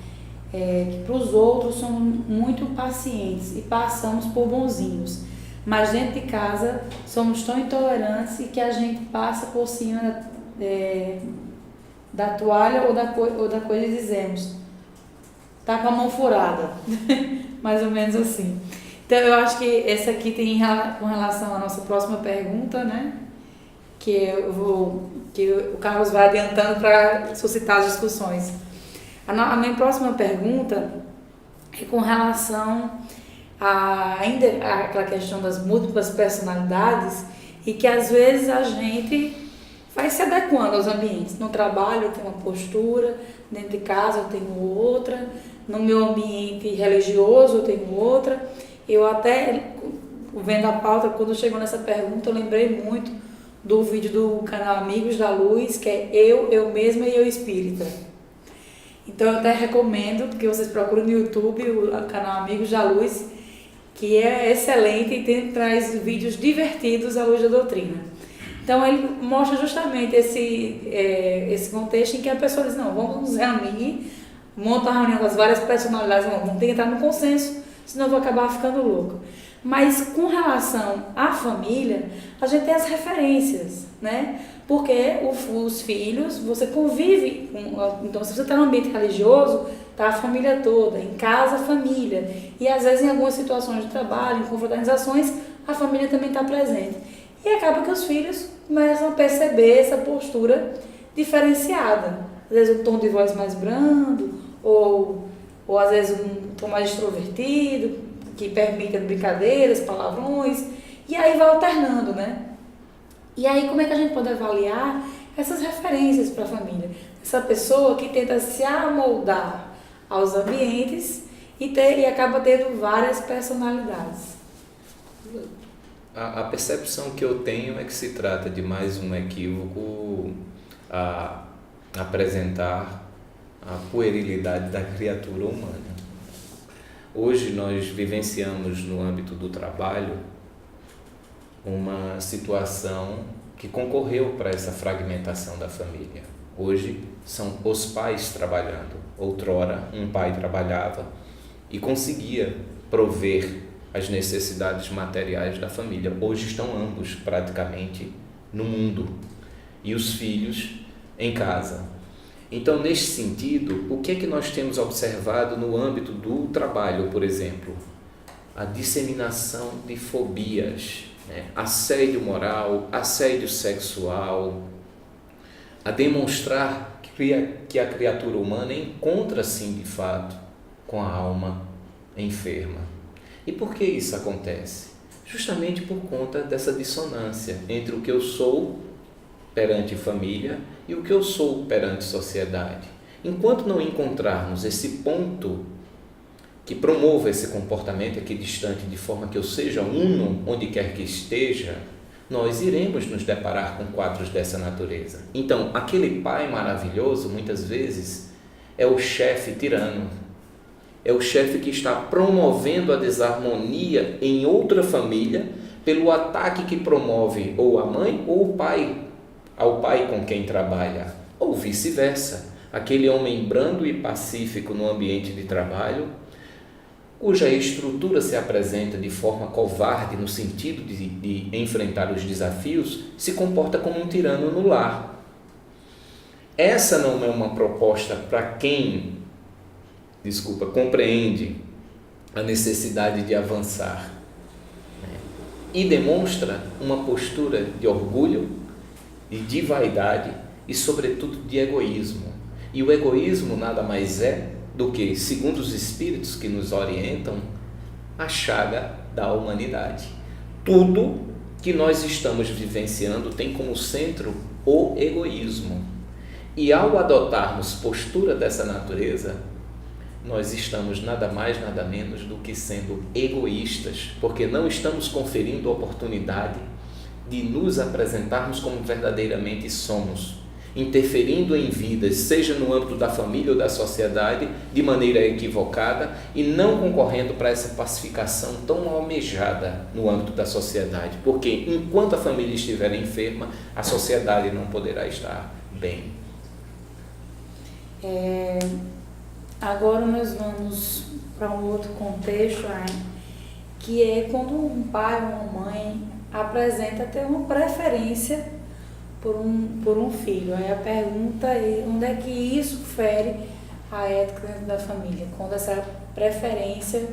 que para os outros somos muito pacientes e passamos por bonzinhos, mas dentro de casa somos tão intolerantes e que a gente passa por cima da toalha ou da coisa e dizemos, tá com a mão furada, mais ou menos assim. Então eu acho que essa aqui tem com relação à nossa próxima pergunta, né? Que o Carlos vai adiantando para suscitar as discussões. A minha próxima pergunta é com relação ainda àquela questão das múltiplas personalidades e que às vezes a gente vai se adequando aos ambientes. No trabalho eu tenho uma postura, dentro de casa eu tenho outra, no meu ambiente religioso eu tenho outra. Eu até, vendo a pauta, quando chegou nessa pergunta, eu lembrei muito do vídeo do canal Amigos da Luz, que é Eu Mesma e Eu Espírita. Então eu até recomendo que vocês procurem no YouTube o canal Amigos da Luz, que é excelente e traz vídeos divertidos à luz da doutrina. Então ele mostra justamente esse contexto em que a pessoa diz, não, vamos nos reunir, monta a reunião das várias personalidades, vamos ter que entrar no consenso, senão eu vou acabar ficando louco. Mas com relação à família, a gente tem as referências, né? Porque os filhos, você convive, então se você está no ambiente religioso, está a família toda, em casa a família, e às vezes em algumas situações de trabalho, em confraternizações, a família também está presente. E acaba que os filhos começam a perceber essa postura diferenciada, às vezes um tom de voz mais brando, ou às vezes um tom mais extrovertido, que permite brincadeiras, palavrões, e aí vai alternando, né? E aí como é que a gente pode avaliar essas referências para a família? Essa pessoa que tenta se amoldar aos ambientes e acaba tendo várias personalidades. A percepção que eu tenho é que se trata de mais um equívoco a apresentar a puerilidade da criatura humana. Hoje nós vivenciamos no âmbito do trabalho uma situação que concorreu para essa fragmentação da família. Hoje são os pais trabalhando. Outrora um pai trabalhava e conseguia prover as necessidades materiais da família. Hoje estão ambos praticamente no mundo e os filhos em casa. Então, neste sentido, o que é que nós temos observado no âmbito do trabalho, por exemplo? A disseminação de fobias, né? Assédio moral, assédio sexual, a demonstrar que a criatura humana encontra, sim, de fato, com a alma enferma. E por que isso acontece? Justamente por conta dessa dissonância entre o que eu sou perante família e o que eu sou perante sociedade. Enquanto não encontrarmos esse ponto que promova esse comportamento equidistante de forma que eu seja uno onde quer que esteja, nós iremos nos deparar com quadros dessa natureza. Então, aquele pai maravilhoso, muitas vezes, é o chefe tirano, é o chefe que está promovendo a desarmonia em outra família pelo ataque que promove ou a mãe ou o pai ao pai com quem trabalha, ou vice-versa. Aquele homem brando e pacífico no ambiente de trabalho, cuja estrutura se apresenta de forma covarde no sentido de enfrentar os desafios, se comporta como um tirano no lar. Essa não é uma proposta para quem, compreende a necessidade de avançar, né? E demonstra uma postura de orgulho, de vaidade e, sobretudo, de egoísmo. E o egoísmo nada mais é do que, segundo os espíritos que nos orientam, a chaga da humanidade. Tudo que nós estamos vivenciando tem como centro o egoísmo. E ao adotarmos postura dessa natureza, nós estamos nada mais, nada menos do que sendo egoístas, porque não estamos conferindo a oportunidade de nos apresentarmos como verdadeiramente somos. interferindo em vidas, seja no âmbito da família ou da sociedade, de maneira equivocada e não concorrendo para essa pacificação tão almejada no âmbito da sociedade, porque enquanto a família estiver enferma, a sociedade não poderá estar bem. Agora nós vamos para um outro contexto, que é quando um pai ou uma mãe apresenta ter uma preferência por um filho. Aí a pergunta é onde é que isso fere a ética dentro da família, quando essa preferência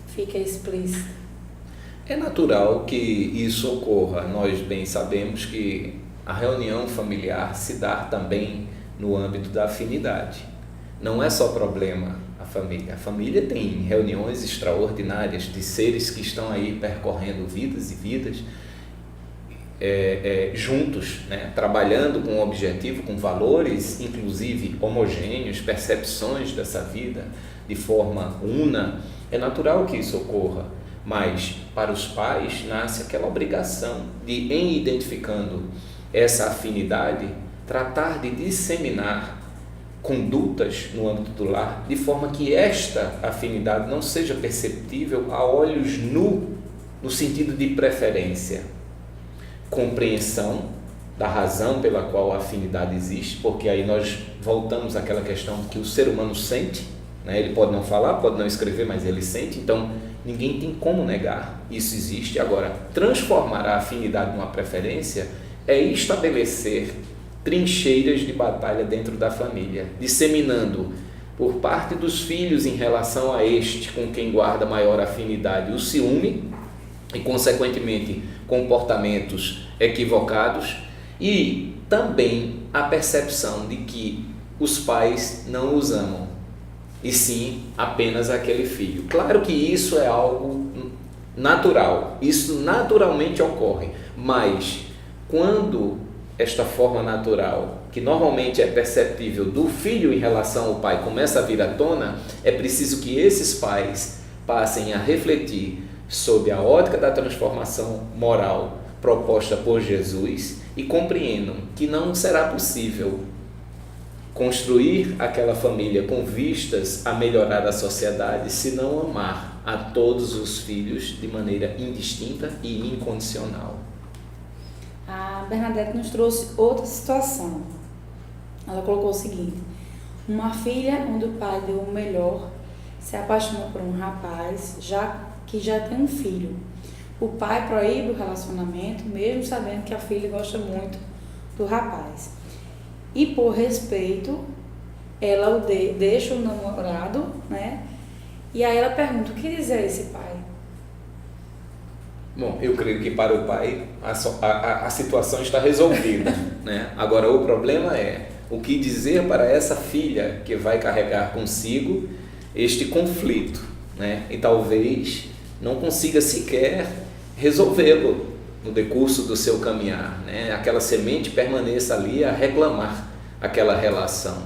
fica explícita. É natural que isso ocorra. Nós bem sabemos que a reunião familiar se dá também no âmbito da afinidade. Não é só problema a família. A família tem reuniões extraordinárias de seres que estão aí percorrendo vidas e vidas juntos, né? Trabalhando com um objetivo, com valores, inclusive homogêneos, percepções dessa vida de forma una. É natural que isso ocorra, mas para os pais nasce aquela obrigação de, em identificando essa afinidade, tratar de disseminar condutas no âmbito do lar, de forma que esta afinidade não seja perceptível a olhos nu, no sentido de preferência. Compreensão da razão pela qual a afinidade existe, porque aí nós voltamos àquela questão que o ser humano sente, né? Ele pode não falar, pode não escrever, mas ele sente, então ninguém tem como negar, isso existe. Agora, transformar a afinidade numa preferência é estabelecer trincheiras de batalha dentro da família, disseminando por parte dos filhos em relação a este com quem guarda maior afinidade o ciúme e, consequentemente, comportamentos equivocados, e também a percepção de que os pais não os amam, e sim apenas aquele filho. Claro que isso é algo natural, isso naturalmente ocorre, mas quando esta forma natural, que normalmente é perceptível do filho em relação ao pai, começa a vir à tona, é preciso que esses pais passem a refletir sob a ótica da transformação moral proposta por Jesus e compreendam que não será possível construir aquela família com vistas a melhorar a sociedade se não amar a todos os filhos de maneira indistinta e incondicional. A Bernadette nos trouxe outra situação. Ela colocou o seguinte: uma filha onde o pai deu o melhor se apaixonou por um rapaz que já tem um filho. O pai proíbe o relacionamento, mesmo sabendo que a filha gosta muito do rapaz. E por respeito, ela deixa o namorado, né? E aí ela pergunta: o que dizer a esse pai? Bom, eu creio que para o pai a situação está resolvida, né? Agora o problema é o que dizer para essa filha que vai carregar consigo este conflito, né? E talvez não consiga sequer resolvê-lo no decurso do seu caminhar, né? Aquela semente permaneça ali a reclamar aquela relação.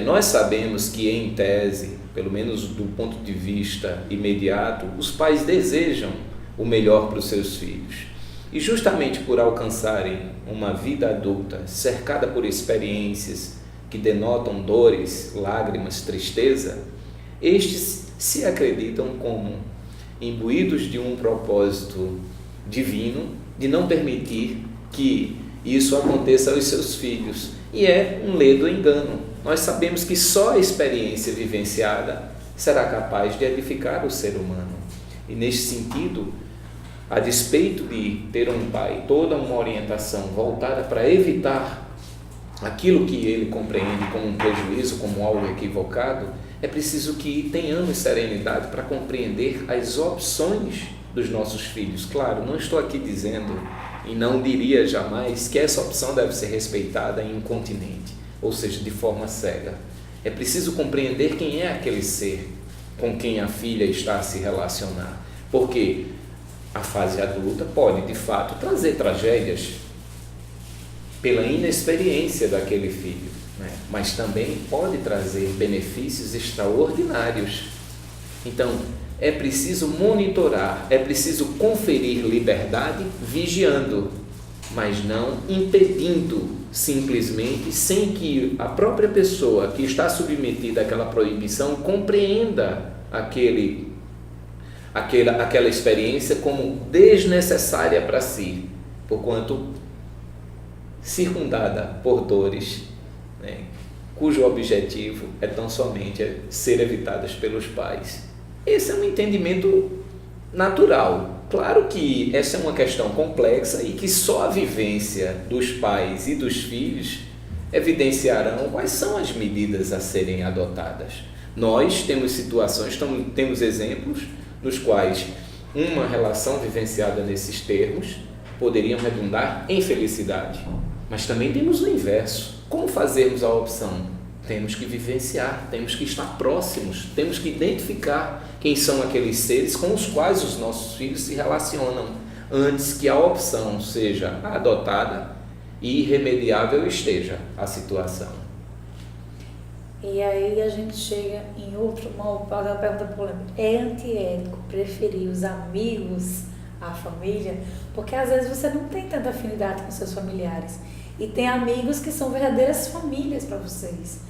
Nós sabemos que, em tese, pelo menos do ponto de vista imediato, os pais desejam o melhor para os seus filhos. E justamente por alcançarem uma vida adulta cercada por experiências que denotam dores, lágrimas, tristeza, estes se acreditam como imbuídos de um propósito divino de não permitir que isso aconteça aos seus filhos. E é um ledo engano. Nós sabemos que só a experiência vivenciada será capaz de edificar o ser humano. E neste sentido, a despeito de ter um pai toda uma orientação voltada para evitar aquilo que ele compreende como um prejuízo, como algo equivocado, é preciso que tenhamos serenidade para compreender as opções dos nossos filhos. Claro, não estou aqui dizendo, e não diria jamais, que essa opção deve ser respeitada incontinente, ou seja, de forma cega. É preciso compreender quem é aquele ser com quem a filha está a se relacionar, porque a fase adulta pode, de fato, trazer tragédias pela inexperiência daquele filho, né? Mas também pode trazer benefícios extraordinários. Então, é preciso monitorar, é preciso conferir liberdade vigiando. mas não impedindo simplesmente, sem que a própria pessoa que está submetida àquela proibição compreenda aquela experiência como desnecessária para si, porquanto circundada por dores, né, cujo objetivo é tão somente ser evitadas pelos pais. Esse é um entendimento natural. Claro que essa é uma questão complexa e que só a vivência dos pais e dos filhos evidenciarão quais são as medidas a serem adotadas. Nós temos situações, temos exemplos nos quais uma relação vivenciada nesses termos poderiam redundar em felicidade, mas também temos o inverso. Como fazermos a opção? Temos que vivenciar, temos que estar próximos, temos que identificar quem são aqueles seres com os quais os nossos filhos se relacionam, antes que a opção seja adotada e irremediável esteja a situação. E aí a gente chega em uma pergunta polêmica. É antiético preferir os amigos à família? Porque às vezes você não tem tanta afinidade com seus familiares e tem amigos que são verdadeiras famílias para vocês.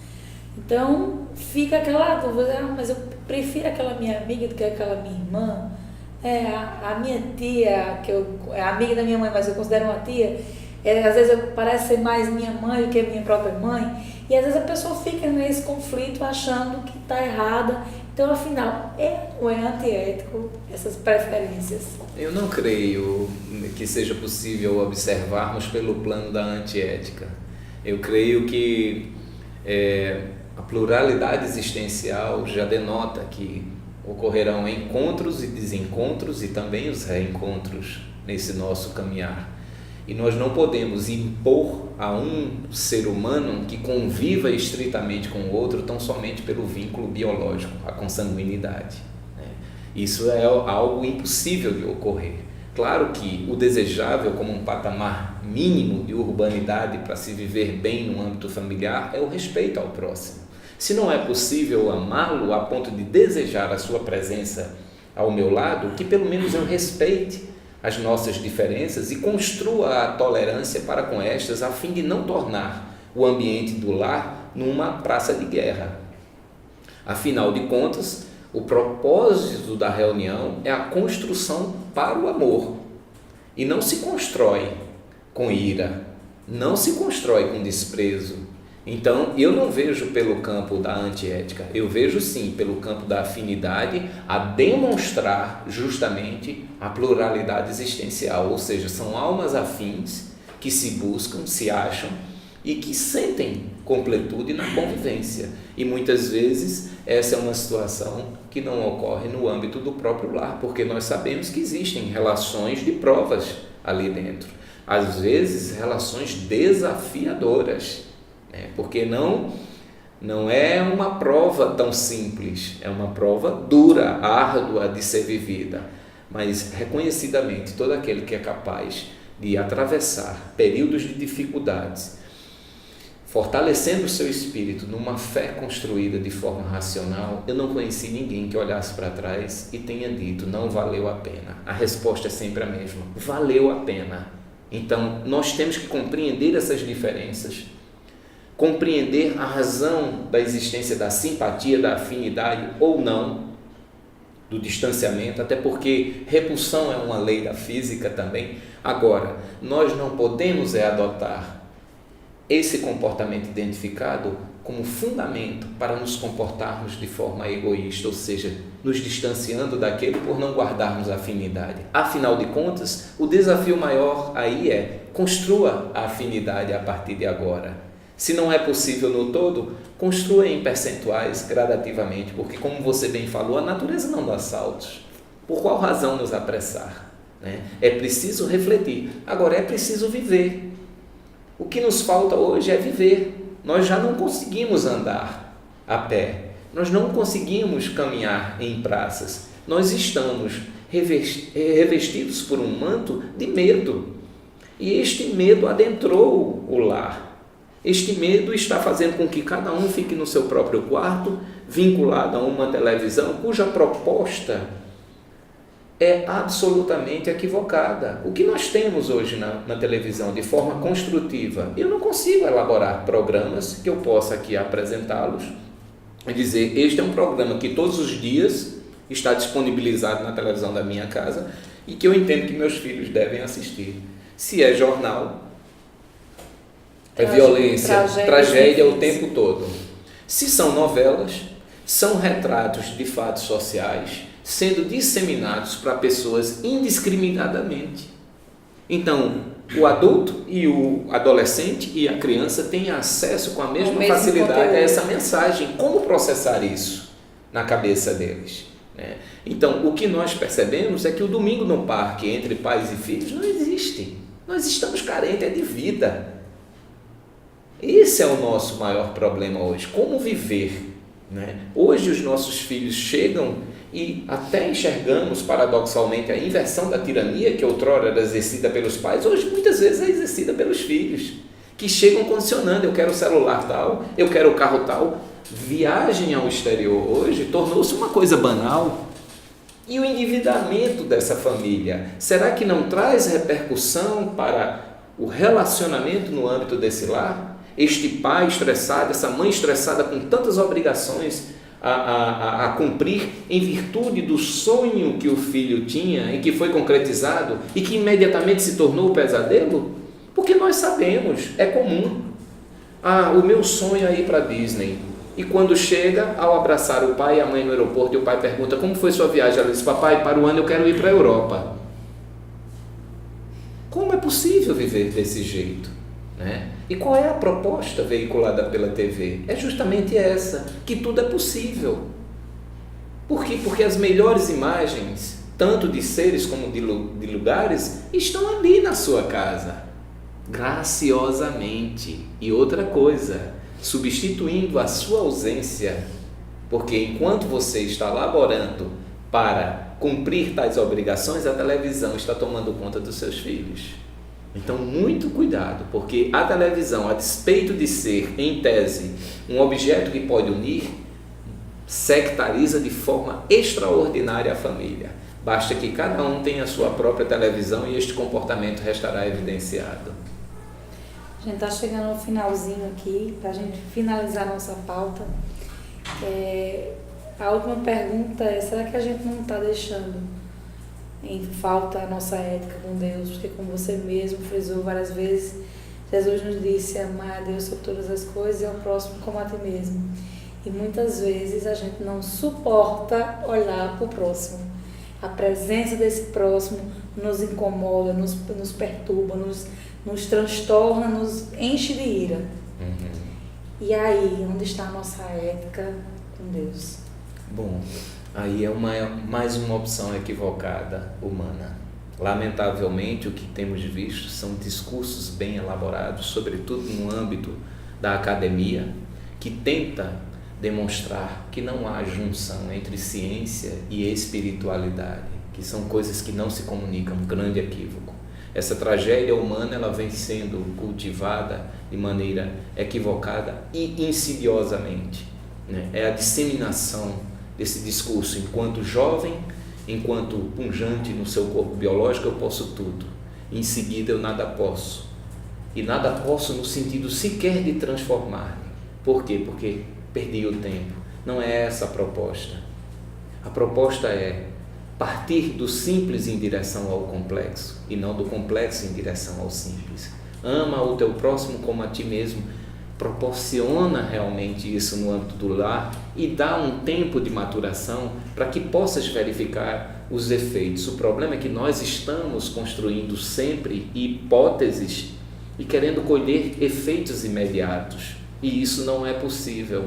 Então fica aquela dúvida, mas eu prefiro aquela minha amiga do que aquela minha irmã. A minha tia, que é amiga da minha mãe, mas eu considero uma tia, às vezes parece ser mais minha mãe do que minha própria mãe, e às vezes a pessoa fica nesse conflito achando que está errada. Então, afinal, ou é antiético essas preferências? Eu não creio que seja possível observarmos pelo plano da antiética. Eu creio que a pluralidade existencial já denota que ocorrerão encontros e desencontros e também os reencontros nesse nosso caminhar. E nós não podemos impor a um ser humano que conviva estritamente com o outro tão somente pelo vínculo biológico, a consanguinidade, né? Isso é algo impossível de ocorrer. Claro que o desejável como um patamar mínimo de urbanidade para se viver bem no âmbito familiar é o respeito ao próximo. Se não é possível amá-lo a ponto de desejar a sua presença ao meu lado, que pelo menos eu respeite as nossas diferenças e construa a tolerância para com estas, a fim de não tornar o ambiente do lar numa praça de guerra. Afinal de contas, o propósito da reunião é a construção para o amor, e não se constrói com ira, não se constrói com desprezo. Então, eu não vejo pelo campo da antiética, eu vejo sim pelo campo da afinidade a demonstrar justamente a pluralidade existencial, ou seja, são almas afins que se buscam, se acham e que sentem completude na convivência. E muitas vezes essa é uma situação que não ocorre no âmbito do próprio lar, porque nós sabemos que existem relações de provas ali dentro, às vezes relações desafiadoras, porque não é uma prova tão simples, é uma prova dura, árdua de ser vivida, mas reconhecidamente todo aquele que é capaz de atravessar períodos de dificuldades, fortalecendo o seu espírito numa fé construída de forma racional, eu não conheci ninguém que olhasse para trás e tenha dito, não valeu a pena. A resposta é sempre a mesma, valeu a pena. Então nós temos que compreender essas diferenças, compreender a razão da existência da simpatia, da afinidade ou não, do distanciamento, até porque repulsão é uma lei da física também. Agora, nós não podemos adotar esse comportamento identificado como fundamento para nos comportarmos de forma egoísta, ou seja, nos distanciando daquele por não guardarmos a afinidade. Afinal de contas, o desafio maior aí é construa a afinidade a partir de agora. Se não é possível no todo, construa em percentuais gradativamente, porque como você bem falou, a natureza não dá saltos. Por qual razão nos apressar? É preciso refletir, agora é preciso viver. O que nos falta hoje é viver. Nós já não conseguimos andar a pé, nós não conseguimos caminhar em praças, nós estamos revestidos por um manto de medo, e este medo adentrou o lar. Este medo está fazendo com que cada um fique no seu próprio quarto, vinculado a uma televisão, cuja proposta é absolutamente equivocada. O que nós temos hoje na televisão de forma construtiva, eu não consigo elaborar programas que eu possa aqui apresentá-los e dizer, este é um programa que todos os dias está disponibilizado na televisão da minha casa e que eu entendo que meus filhos devem assistir. Se é jornal, é violência, tragédia o tempo todo. Se são novelas, são retratos de fatos sociais sendo disseminados para pessoas indiscriminadamente. Então, o adulto e o adolescente e a criança têm acesso com a mesma facilidade a essa mensagem. Como processar isso na cabeça deles? Então, o que nós percebemos é que o domingo no parque entre pais e filhos não existe. Nós estamos carentes de vida. Esse é o nosso maior problema hoje. Como viver? Hoje os nossos filhos chegam e até enxergamos paradoxalmente a inversão da tirania que outrora era exercida pelos pais, hoje muitas vezes é exercida pelos filhos, que chegam condicionando, eu quero o celular tal, eu quero o carro tal. Viagem ao exterior hoje tornou-se uma coisa banal. E o endividamento dessa família, será que não traz repercussão para o relacionamento no âmbito desse lar? Este pai estressado, essa mãe estressada com tantas obrigações a cumprir em virtude do sonho que o filho tinha e que foi concretizado e que imediatamente se tornou pesadelo? Porque nós sabemos, é comum. O meu sonho é ir para a Disney. E quando chega, ao abraçar o pai e a mãe no aeroporto, e o pai pergunta, como foi sua viagem? Ela diz, papai, para o ano eu quero ir para a Europa. Como é possível viver desse jeito? E qual é a proposta veiculada pela TV? É justamente essa, que tudo é possível. Por quê? Porque as melhores imagens, tanto de seres como de lugares, estão ali na sua casa, graciosamente. E outra coisa, substituindo a sua ausência, porque enquanto você está laborando para cumprir tais obrigações, a televisão está tomando conta dos seus filhos. Então, muito cuidado, porque a televisão, a despeito de ser, em tese, um objeto que pode unir, sectariza de forma extraordinária a família. Basta que cada um tenha a sua própria televisão e este comportamento restará evidenciado. A gente está chegando ao finalzinho aqui, para a gente finalizar a nossa pauta. A última pergunta é, será que a gente não está deixando em falta a nossa ética com Deus? Porque, como você mesmo frisou várias vezes, Jesus nos disse, amar a Deus sobre todas as coisas e ao próximo como a ti mesmo. E muitas vezes a gente não suporta olhar para o próximo. A presença desse próximo nos incomoda, nos perturba, nos transtorna, nos enche de ira. E aí, onde está a nossa ética com Deus? Bom, aí é mais uma opção equivocada humana. Lamentavelmente, o que temos visto são discursos bem elaborados, sobretudo no âmbito da academia, que tenta demonstrar que não há junção entre ciência e espiritualidade, que são coisas que não se comunicam, um grande equívoco. Essa tragédia humana, ela vem sendo cultivada de maneira equivocada e insidiosamente. É a disseminação desse discurso, enquanto jovem, enquanto pujante no seu corpo biológico, eu posso tudo. Em seguida, eu nada posso. E nada posso no sentido sequer de transformar-me. Por quê? Porque perdi o tempo. Não é essa a proposta. A proposta é partir do simples em direção ao complexo e não do complexo em direção ao simples. Ama o teu próximo como a ti mesmo. Proporciona realmente isso no âmbito do lar e dá um tempo de maturação para que possas verificar os efeitos. O problema é que nós estamos construindo sempre hipóteses e querendo colher efeitos imediatos, e isso não é possível.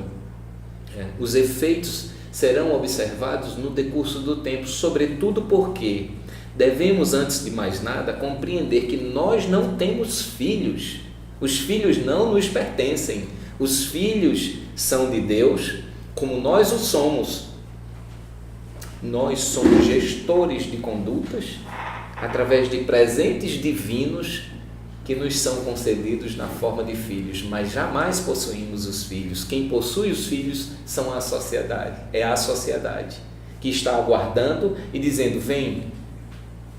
Os efeitos serão observados no decurso do tempo, sobretudo porque devemos, antes de mais nada, compreender que nós não temos filhos. Os filhos não nos pertencem. Os filhos são de Deus, como nós o somos. Nós somos gestores de condutas através de presentes divinos que nos são concedidos na forma de filhos, mas jamais possuímos os filhos. Quem possui os filhos são a sociedade. É a sociedade que está aguardando e dizendo, vem,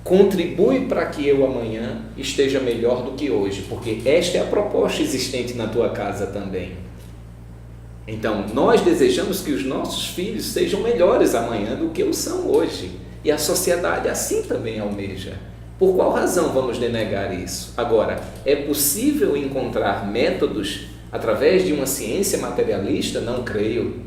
contribui para que eu amanhã esteja melhor do que hoje, porque esta é a proposta existente na tua casa também. Então, nós desejamos que os nossos filhos sejam melhores amanhã do que o são hoje. E a sociedade assim também almeja. Por qual razão vamos denegar isso? Agora, é possível encontrar métodos através de uma ciência materialista? Não creio.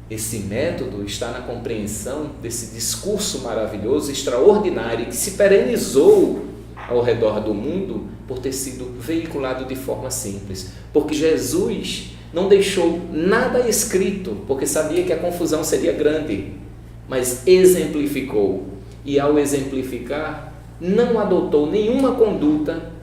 Esse método está na compreensão desse discurso maravilhoso, extraordinário, que se perenizou ao redor do mundo por ter sido veiculado de forma simples. Porque Jesus não deixou nada escrito, porque sabia que a confusão seria grande, mas exemplificou. E ao exemplificar, não adotou nenhuma conduta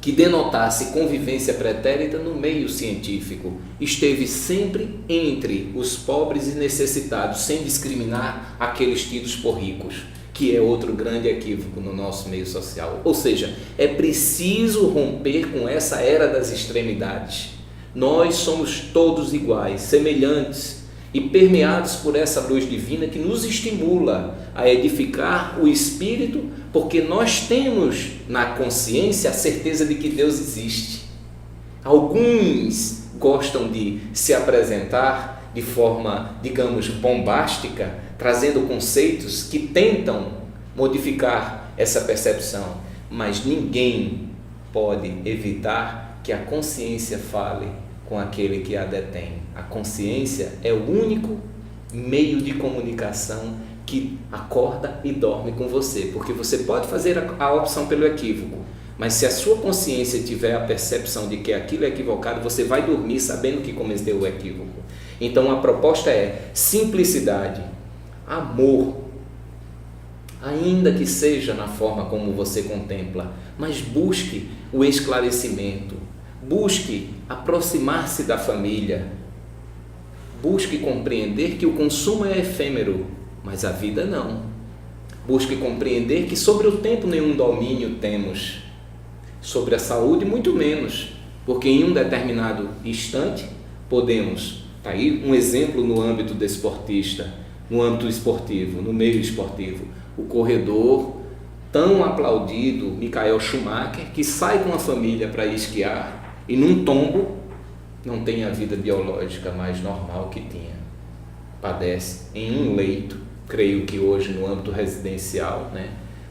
que denotasse convivência pretérita no meio científico. Esteve sempre entre os pobres e necessitados, sem discriminar aqueles tidos por ricos, que é outro grande equívoco no nosso meio social. Ou seja, é preciso romper com essa era das extremidades. Nós somos todos iguais, semelhantes e permeados por essa luz divina que nos estimula a edificar o espírito, porque nós temos na consciência a certeza de que Deus existe. Alguns gostam de se apresentar de forma, digamos, bombástica, trazendo conceitos que tentam modificar essa percepção, mas ninguém pode evitar que a consciência fale com aquele que a detém. A consciência é o único meio de comunicação que acorda e dorme com você, porque você pode fazer a opção pelo equívoco, mas se a sua consciência tiver a percepção de que aquilo é equivocado, você vai dormir sabendo que cometeu o equívoco. Então a proposta é simplicidade, amor, ainda que seja na forma como você contempla, mas busque o esclarecimento, busque aproximar-se da família, busque compreender que o consumo é efêmero, mas a vida não. Busque compreender que sobre o tempo nenhum domínio temos, sobre a saúde muito menos, porque em um determinado instante podemos, tá aí um exemplo no âmbito desportista, no âmbito esportivo, no meio esportivo, o corredor tão aplaudido, Michael Schumacher, que sai com a família para esquiar e num tombo não tem a vida biológica mais normal que tinha, padece em um leito, creio que hoje no âmbito residencial,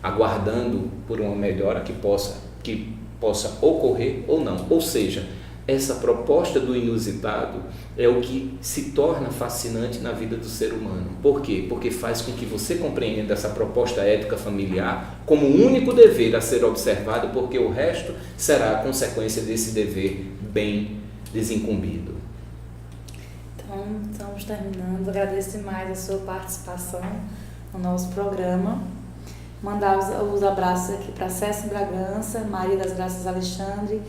aguardando por uma melhora que possa ocorrer ou não. Ou seja, essa proposta do inusitado é o que se torna fascinante na vida do ser humano. Por quê? Porque faz com que você compreenda essa proposta ética familiar como o único dever a ser observado, porque o resto será a consequência desse dever bem desincumbido. Então, estamos terminando. Agradeço demais a sua participação no nosso programa. Mandar os abraços aqui para Cécia Bragança, Maria das Graças Alexandre,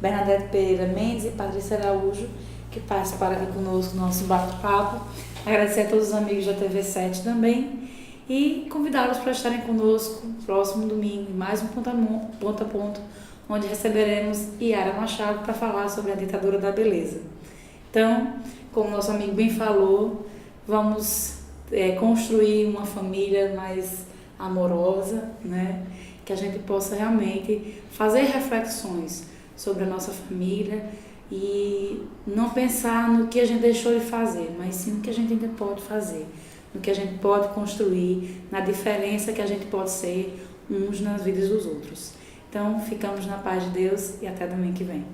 Bernadette Pereira Mendes e Patrícia Araújo, que participaram aqui conosco no nosso bate-papo. Agradecer a todos os amigos da TV7 também e convidá-los para estarem conosco próximo domingo em mais um Ponto a Ponto, onde receberemos Yara Machado para falar sobre a ditadura da beleza. Então, como nosso amigo bem falou, vamos construir uma família mais amorosa, que a gente possa realmente fazer reflexões sobre a nossa família e não pensar no que a gente deixou de fazer, mas sim no que a gente ainda pode fazer, no que a gente pode construir, na diferença que a gente pode ser uns nas vidas dos outros. Então, ficamos na paz de Deus e até domingo que vem.